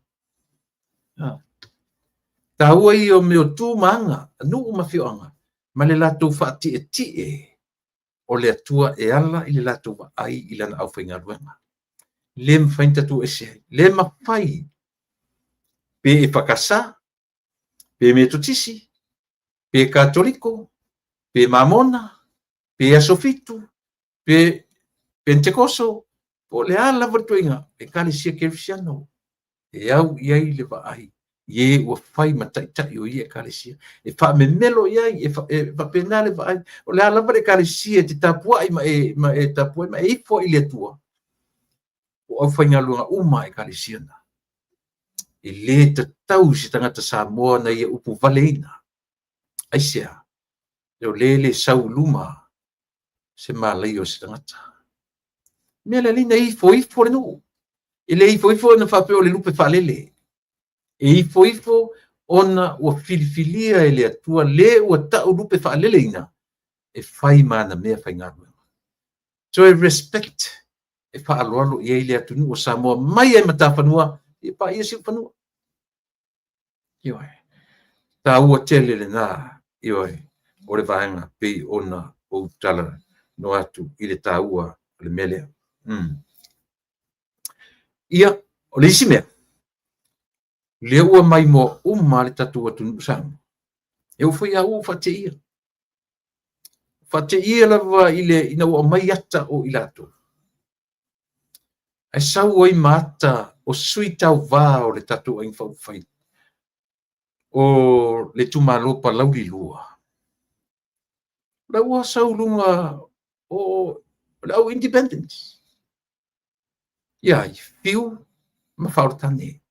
Taua i o meo tu manga, nu mafioanga. Ma le latu fate e tie. O le atua e ala i le latu wa ai i lana au whainga ruenga. Le mwhain tatu e se. Le mawhai. Pe e whakasa. Pe me tutisi. Pe katoliko. Pe mamona. Pe asofitu. Pe Pentecoso, o le ala watuinga, e kale sia kerisiano, e au iai le ai, ye ua whai mataitai o ia kale sia, e wha me melo iai, e wha penale ai, o le ala wale kale sia, te tapuai ma e tapuai, ma e ifo i le tua, o au whainga lunga uma e kale sia na, e le te tau si tangata Samoa na ia upu valeina, aisea, leo le sau luma, se malai o si tangata. Mea le lina ifo le nu. E le ifo na whapeo le lupe whalele. E ifo ona ua filifilia e le atua le ua tau lupe whalele ina. E whai mana mea whai ngaru. So e respect e whaaloalo i le atunu o Samoa mai e mata whanua e pa ia siu whanua. Ioe. Tā ua tele le nā. Ioe. O le vaenga pei ona o tala no atu i le tā ua le melea. Ia, o le isi mea, le ua mai mo uma le tatu atu nusang. E u fai au fate ia. Fate ia lava i le ina ua mai ata o ilato. Ai sau oi maata o sui tau vā o le tatu ain fau fai. O le tumalopa lauri lua. La ua sau lunga o lau independence. Ia, i fiu ma whaurutane.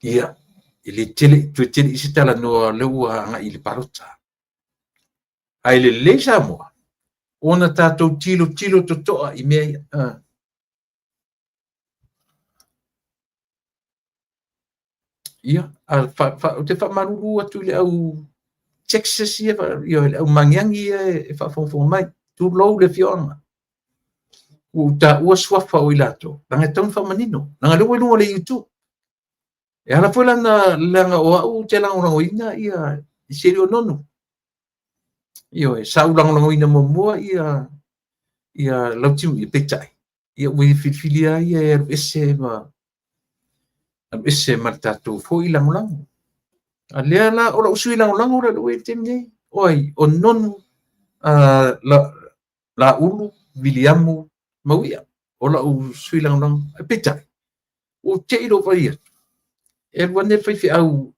Ia, i le tele isi tala noa leua anga i le parota. Ai le le Samoa, ona tātou tilo to toa i mea ia. Ia, te whamaruru atu le au Texas ia, le au mangiangi ia e whawhongwhonga mai. Tu lou le fionga. U ta ua swafa o ilato. Nanga taun whamanino. Nanga leo e lunga le YouTube. E ala foi langa o au te lango ina ia i seri o nonu. Io e sau lango ina mo mua ia lautiu i petai. Ia ui filfilia ia e ese ma tatu fo i lango. A lea la o la usui lango la ue temne. Oi, o nonu la ulu Williamu mauia. O la usui lango petai. O te iro vai e wane fai au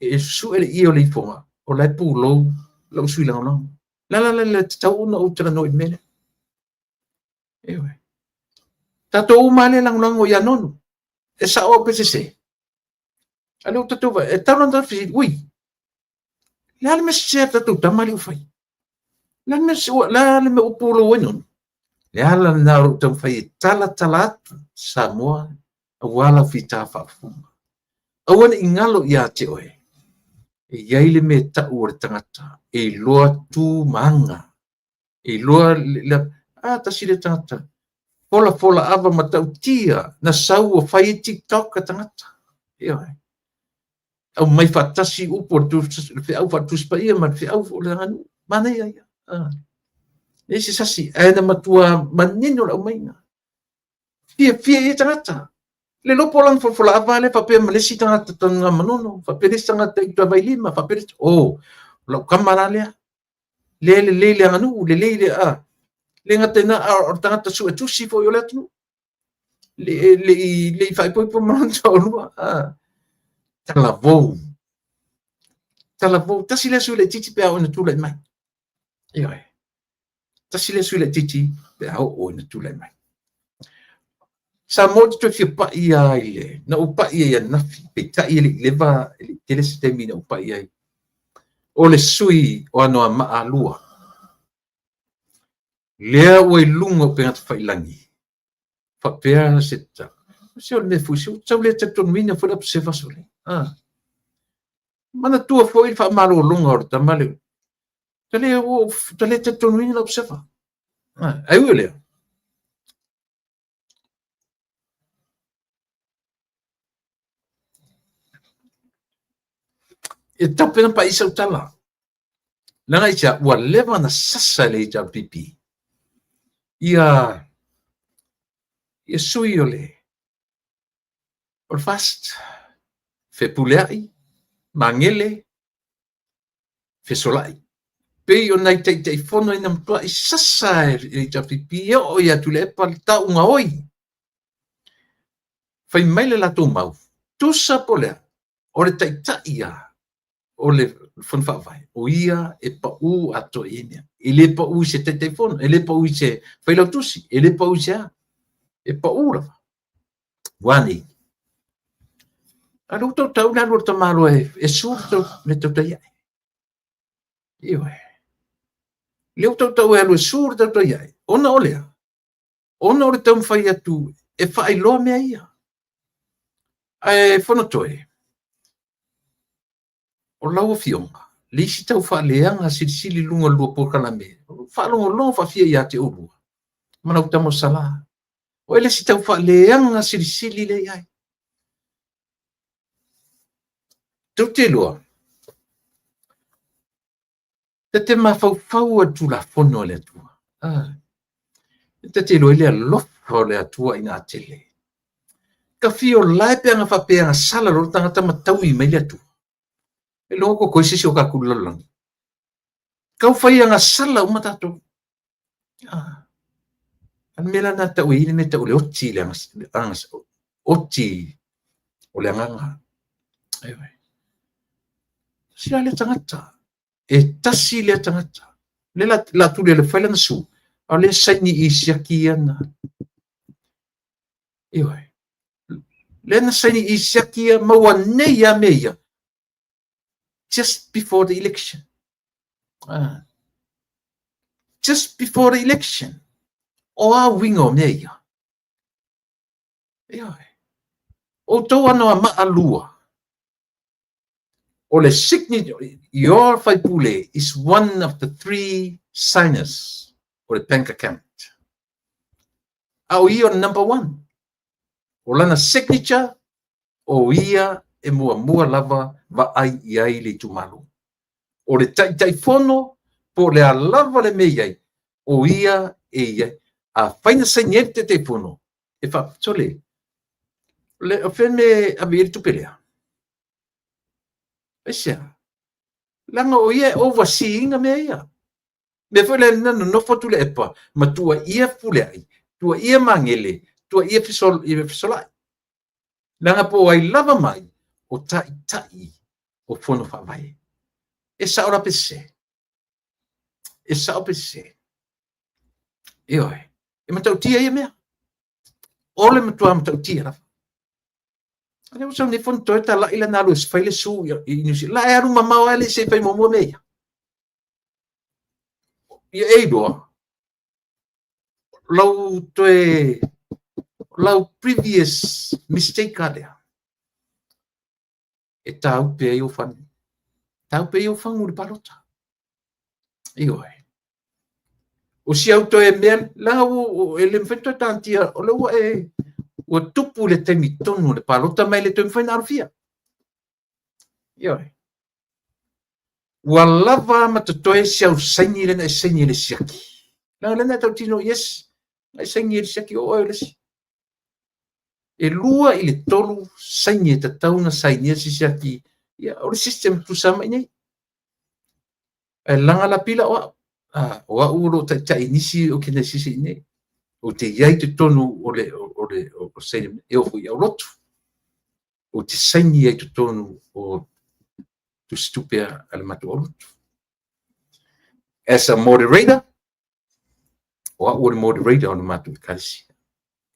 e su ele i o le ifonga o lai pūlou lau sui lango la tau na utara no i mene ewe tatou umane lango i anonu e sa o PCC alo tatou vai e tau nanda fisi ui le ale me se tatou tamari u fai le me upūlou enon le ala na o tau fai tala atu Samoa a wala fita whaafunga awana ingalo ia te oe. E iaile me tau o le tangata. E loa tu manga. E loa tasi le tangata. Fola ava matau tia. Na sau o whai TikTok ka tangata. E oe. Au mai whatasi upo au whatuspa ia man au o le nganu. Mana ia ia. E se sasi. Aina matua manino lau mainga. Fia ia tangata. Le lopo lang fola ava le papel malesi tangata tanga manono, papel tangata i tawai lima, papel la kamara le anu le ngata na tangata su tu si fo yo le fai po manon tolu talavou tasi le sule titi pe ona tula mai io tasi le sule titi pe ona tula mai sa mo tu fi pa ia ile na upa ia na pe ta ile leva tele sistemi na upa ia o le sui o ano ma alua lea o lungo pe ngat failangi fa pea seta se o me fusi o le te tonmina fo la se fasole mana tua foi fa malo lungo o tamale tale te tonmina la observa ai ole e tape na paisa utala langa ia ua leva na sasa le ita pipi ia sui ole o fast fe puleai mangele fe solai pe o nai te fono ina mtua i sasa e ita pipi o ia tule e palta unga oi fai maile la tu mau tusa polea o le taita ia o le fonfa vai o ia e pa u ato ina e le pa u se te fono e le pa u se fai lo tusi e le pa u se e pa ura wani alo to tau na lo tamalo e surto le to ia io le to tau e lo surto to ia ona olea ona o le tam fai atu e fai lo me ia e fono toe o lau fionga lisi tau fa leanga sili lunga lua por kalame fa longo fa fia ia te ulu mana utamo sala o ele si tau fa leanga sili le ai tau te loa te mafau atu la fono le atua te loa le alofa le atua ina tele ka fio lai pe anga fa pe anga sala lo tangata matau i mai le atua e longo ko isi o ka kulalang kau fai anga sala uma tato an mela na tau i ne tau le oti le anga oti o le anga ai sila le tangata e tasi le tangata le la tu le fai lana su a le saini i siaki ana le na saini i siaki maua nei a meia just before the election just before the election o a wingo meia o tau ano a maalua o le signature your faipule is one of the 3 signers or the bank account au ia number 1 o lana signature o ia e mua lava va ai ia le tumalu o le tai fono po le lava le meia o ia e ia a faina senyete te fono e fa sole le ofeme abir tu pelea esa langa o ia overseeing a meia me foi le no fotu le epa ma tua ia fulai tua ia mangele tua ia fisolai langa po ai lava mai o tai o fono fa vai esa ora pese io e matau tia ia mea ole matua matau tia la ale usa ni fon toita la ila na lus faile su i ni la era uma mau ale se fai mo meia ia eido lau previous mistake ale e tau pe eu fan uri palota io o si auto e mel la o ele mfeto tantia o lo o tupu le temi tonu le palota mai le temi fai narfia io wa lava matatoe sia o saini le siaki la le tau tino yes ai saini le siaki o le si e lua i le tolu saini te tauna saini si siaki ia o le system tu sama nei e langa la pila o uro ta inisi o kina sisi nei o te iai te tonu o le saini e o fui au lotu o te saini ai tonu o tu stupea al matu. As a moderator, o the moderator on matu kalsi.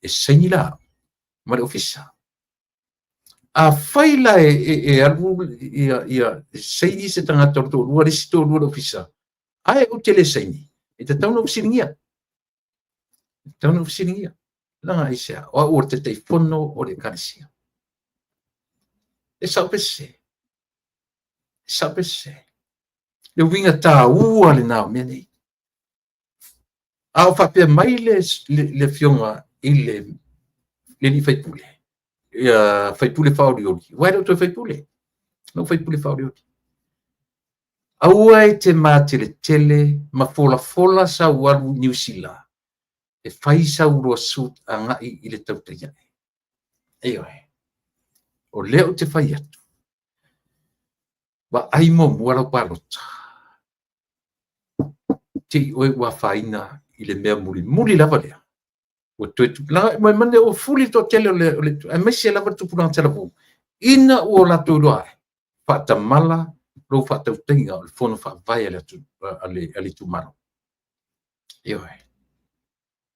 E saini la, ma ofisa. A faila e alu ia saini se tanga torto lua resisto lua ofisa. Ai o tele saini. E te tauna usiringia. Tauna usiringia. Langa isa, o te te fono o le kalsi. E sapese. Sapese. Le winga ta ua le nao mea nei. Au whapea mai le fionga i le ni whaipule. Ia whaipule whaoriori. Wai rau toi whaipule? No whaipule whaoriori. Aua e te mā tele ma fola sa waru New Zealand. E whai sa urua sut a ngai i le tautaiane. Eo e. O leo te whai atu. Wa aimo muara palota. Te oe wa whaina i le mea muri lava lea. O tu la mai mane o fuli to tele le a mesi lava tu puna telefon. Ina o la tu doa. Fa tamala ro fa tau tenga o fono fa vai le tu ale tu maro. Io e.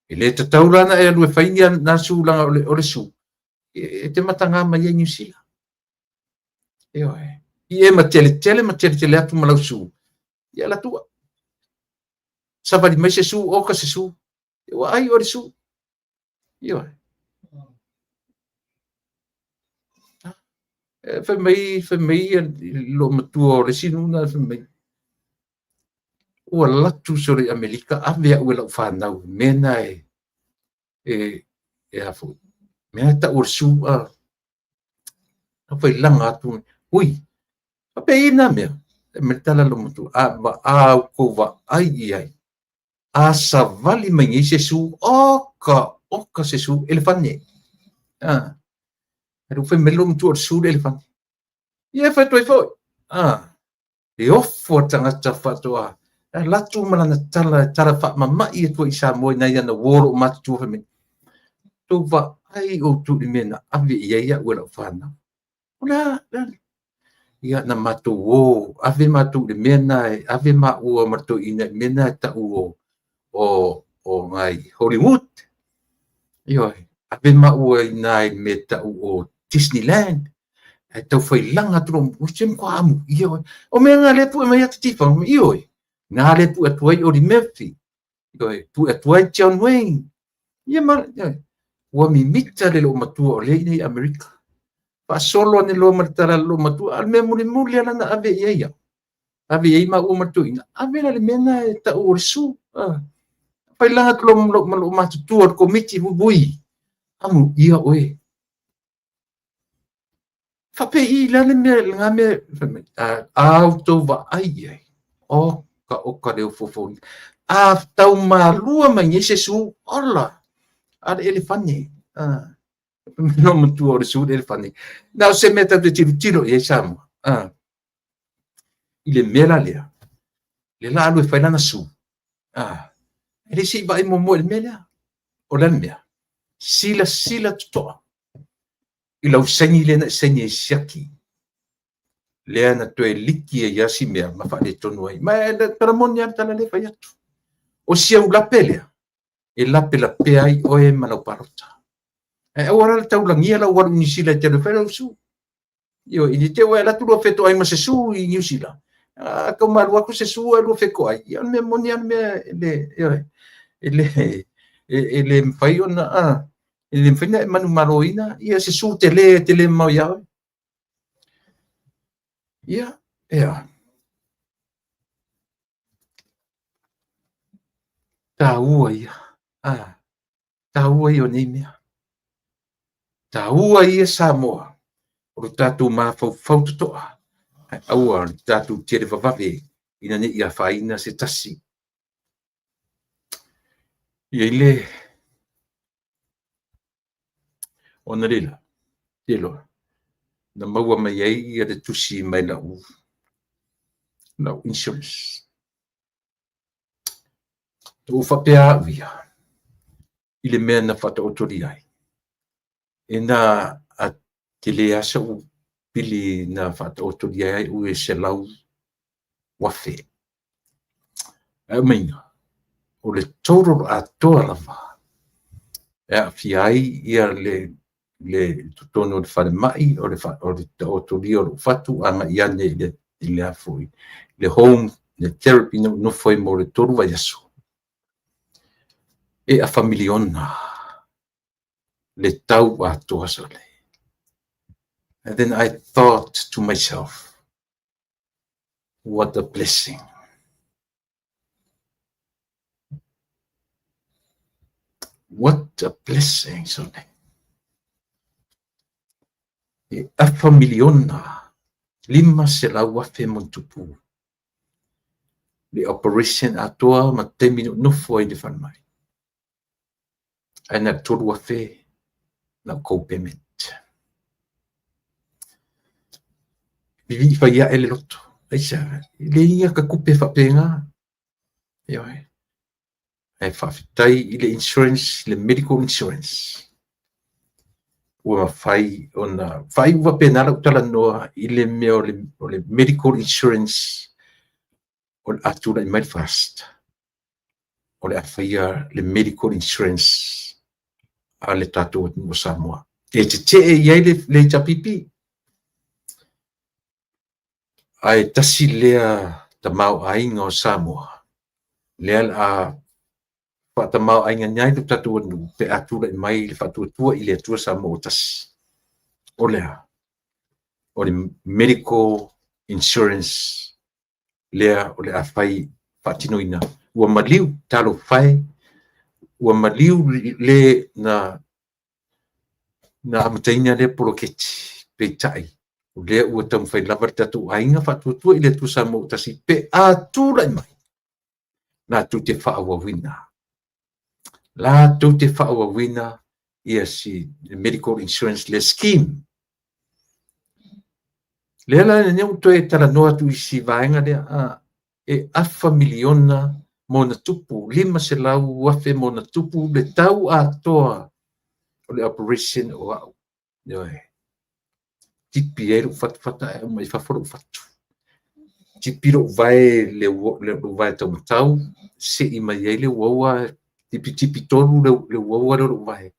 Ele te taurana e lu fainia na su langa o le su. E te matanga mai New Zealand. Io e. I e ma tele atu malau su. Ia la tua. Sabari mai se su o ka se su. Io ai o le su. Io e. Fa mai lo matua le sinuna fa mai. Ua latu sore Amerika ave ua lau whanau mena e afu. Mena ta ursu a fai langa atu. Ui, pape ina mea. Me tala lo matu. A ko wa ai. A savali mai se su oka se su elefante. Eru fai melo matu ursu elefante. Ia fai toi foi. E ofo tangata whatoa. Latu malana tala wha mamai e tua isa moe na iana woro matu tua whame. Tō wa ai o tu i mena ave ia ua whana. Ola, ia na matu o, ave matu i mena e, ave ma ua matu ina mena ta uo o ngai Hollywood. Ioi, ave ma ua ina me ta uo Disneyland. E tau whai langa tron, usem kwa amu, ioi. O mea ngā lepu e mai atu tifang, ioi. Ngā lepu atuai o di Murphy. Ioi, pu atuai John Wayne. Ia ma, ua mi mita le lo matua o le nei Amerika. Pa solo ne lo matara lo matua, al mea muli ala na ave ia. Ave ia ma ua matua ina. Ave la le mena e ta ursu. Pai langa lo matutua o komiti bui. Amu ia oe. Fape i lale mea ngā mea auto wa ai. Oka leo fofoni. Tau malua mai ngese su ola. Ada elefante. No matua o le su elefante. Nau se meta te tiro e samu. I le mela lea. Le la alu e whainana su. Ele si vai mo le mela. O le mea. Sila tutoa. I lau sengi le na sengi e siaki. Lea na toe liki e yasi mea ma whaare tonu ai. Ma e taramoni ana tala le whai atu. O sia u lape lea. E lape ai o e manau parota. E ora le taulangia la waru New Zealand te rewhera usu. Io, i te oe la turo feto ai ma se su i New Zealand. Kau maru aku se su e lo feko ai. Ia me moni ana me ele mwhai ona ele mwhaina e manu maroina. Ia se su te le mau iau. Ia, tā ua ia. Tā ua ia o nei mea. Tā ua ia Samoa. O lo tātou mā fau totoa. Aua, tātou tere wawave. Ina ne ia whaina se tasi. Ia ile. Ona rila. Telo. Na maua mai ai ia re tusi mai lau. Lau insurance. Tō whapea uia. Ile mea na whata otori ai. E nā a te le asa u pili na whaatautoria ai u e se lau wafe. Mainga, o le toro a toa lava. A fiai ia le tutono le whare mai o le autoria o le whatu anga iane le afoi. Le home, le therapy no foi mo le toru vai aso. E a familiona le tau a toa sole. And then I thought to myself, what a blessing. What a blessing, sole. E a familiona, lima se la wafe montupu. Le operation a toa ma te minu no foi de fan mai. Ana toru wafe na co-payment. Vivi fa ia ele loto. Aisa, le ia ka kupe fa penga. Yo e. E fa fitai ile insurance, le medical insurance. Ua fai ona fai ua penala utala noa ile me o le medical insurance o atura i mai fast. O le afaia le medical insurance a le tatou o Samoa. E te iai le tapipi. Ai tasi lea ta mau ainga o Samoa. Lea a ta mau ainga nyai tu tatou anu pe atura i mai le fatuatua i le atua Samoa tasi. O lea. O le medical insurance lea o le afai fatinoina. Ua maliu talo fai. Ua maliu le na amataina le poloketi pe tai. Lea ua tamu fai lava tatu ainga fatuatua i le atua Samoa tasi pe atura i mai. Na tu te whaawawina. La tu te whaawawina ia si medical insurance le scheme. Lea la neu toe tala noa tu isi vaenga lea e afa miliona mo na tupu, 5 se lau wafe mo na tupu le tau a toa o le operation o au. Yoe. Tipi e ru fata e mai faforo fatu. Tipi ro vai le vai tau matau, se i mai e le wawa, tipi toru le wawa ro vai.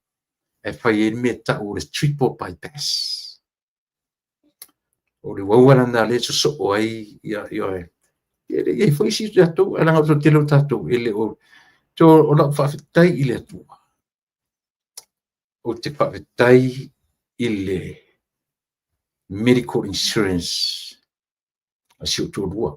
E fai e me tau le triple bypass. O le wawa na le so o ai yoe. E foi si tatou, ala ngau telo tatou, ele o to o la whawhetai i le atua. O te whawhetai i le medical insurance a si o tōrua.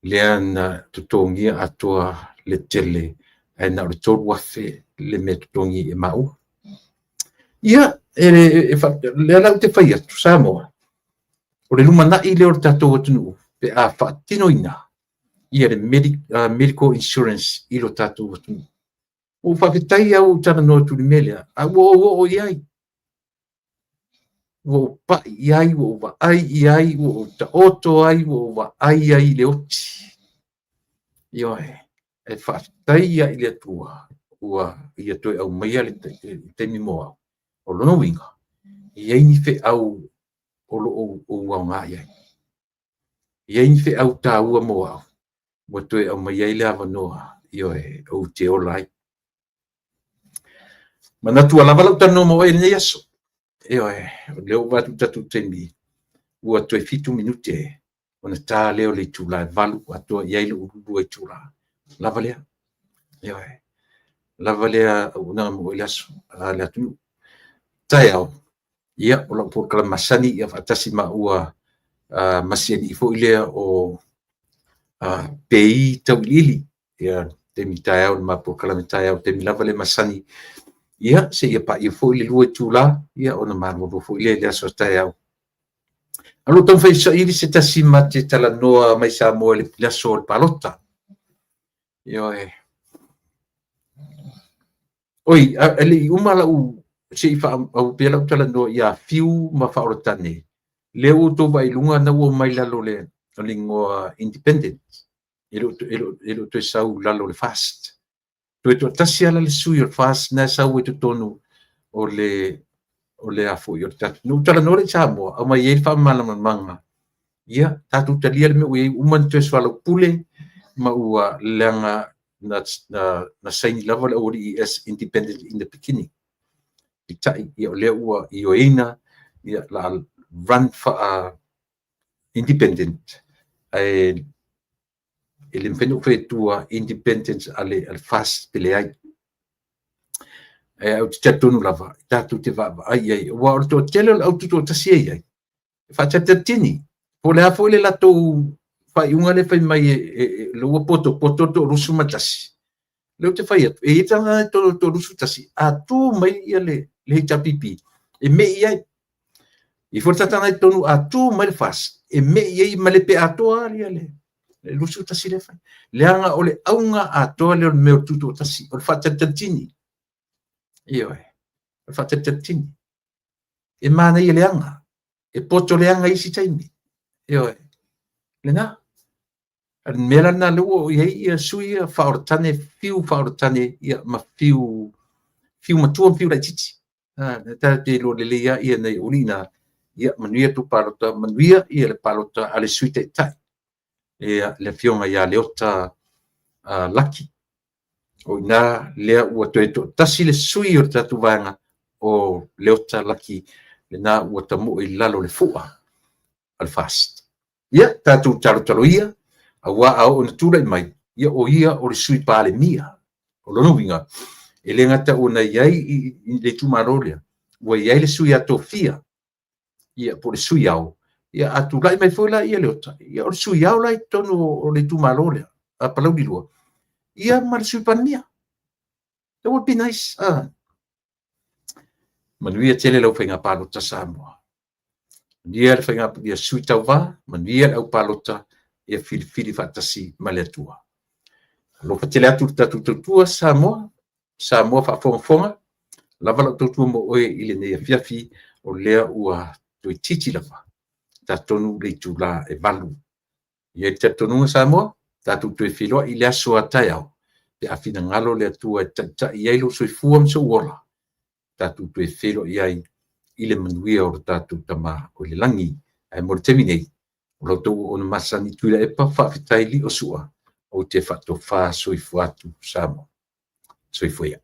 Lea na tutongia atua le tele, e na le tōrua fe le me tutongi e mau. Ia, lea lau te whai atu, Samoa. O le luma nai leo tatou atunu, pe a whaatinoina. Ia le medical insurance i lo tatou atunu. O whawhetai au tana noa tuli melea, a wo iai. Wo pa iai, wo wa ai iai, wo ta oto ai, wo wa ai le oti. Ioe, e whawhetai ia i le atua, ua ia toi au maia le temi moa. O lono winga, iai ni fe au o wau ngā iai. Iai ni fe au tā ua moa au. Wa toi au mai ai le awa noa, ioe, o te o lai. Mana tua lava lau tano mo e nei aso. Ioe, leo watu tatu temi. Ua toi 5 minute, ona tā leo le tūla valu, atua iai le ururu e tūla. Lava lea. Ioe. Lava lea, una mo e aso, le atu. Tai au. Ia, o lau pōkala masani, ia whatasi ma ua masiani i fo ilea o pei tau lili. Ia, temi tai au, ma pōkala me tai au, temi lava le masani. Ia, se ia pa ia fo ili lua tūla, ia, ona marwa fo ilea le aso tai au. Alo tau fai sa ili se tasi ma te tala noa mai sa moa le pilaso o le palota. Ioe. Oi, ali umala u se i fa au pela tala no ia fiu ma fa o tane le o to vai lunga na o mai la le lingo independent elo to sau la le fast to tasi ala le sui o fast na sau to tonu o le o le afu yo ta no tala no le Samoa au mai e fa mala manga ia tatu talia le me ui uman te swalo pule ma ua leanga na saini lava le ori as independent in the beginning itai ia le ua io ina ia la run for independent ele mpenu fe tua independence ale al fast pele ai au te tonu lava tatu te va ai wa o to tele au tu to tasi ai fa te tini po le afo le lato fa iunga le fa mai lo poto to rusu matasi le te fa e tanga to rusu tasi a tu mai ia le tapipi e me ia i forza tanga tonu a tu mai fas e me ia mai le pe atoa le rusu tasi le fa le anga ole aunga atoa le me tu to tasi o fa te tini io fa te tini e mana ia le anga e poto le anga isi taimi io le na al mera na lo ia sui faortane fiu faortane ia ma fiu matua fiu la titi ta te lo le ia nei ulina ia manuia tu palota manuia ia le palota ale suite tai ia le fionga ia le ota laki o na le ua to tasi le sui o tatu vanga o le ota laki le na ua tamu i lalo le fua al fast ia tatu talo ia awa au na tula mai ia o le sui pale mia o lo vinga ele ngata ona iai i le tumarolia wa iai le sui atofia ia po le sui au ia atu lai mai fola ia le ota ia o le sui au lai tonu o le tumarolia a palau di lua ia ma le sui pania that would be nice manuia tele lau whainga palota Samoa manuia le whainga ia sui tau va manuia le au palota ia fili fatasi ma le atua lo fatele atu tatu tutua Samoa fa fonga lava lo tutua mo oe ile ne fiafi o lea ua toi titi lava tatonu le tula e valu ia tatonu Samoa tatu toi filoa ile aso atai au pe afina ngalo le atua ta ia lo soifua mso wola tatu toi filo iai ile manuia o tatu tama o le langi ai mo terminate lo tu on masani tuila e pa fa fitaili o sua o te fa to fa soifua tu Samoa soifua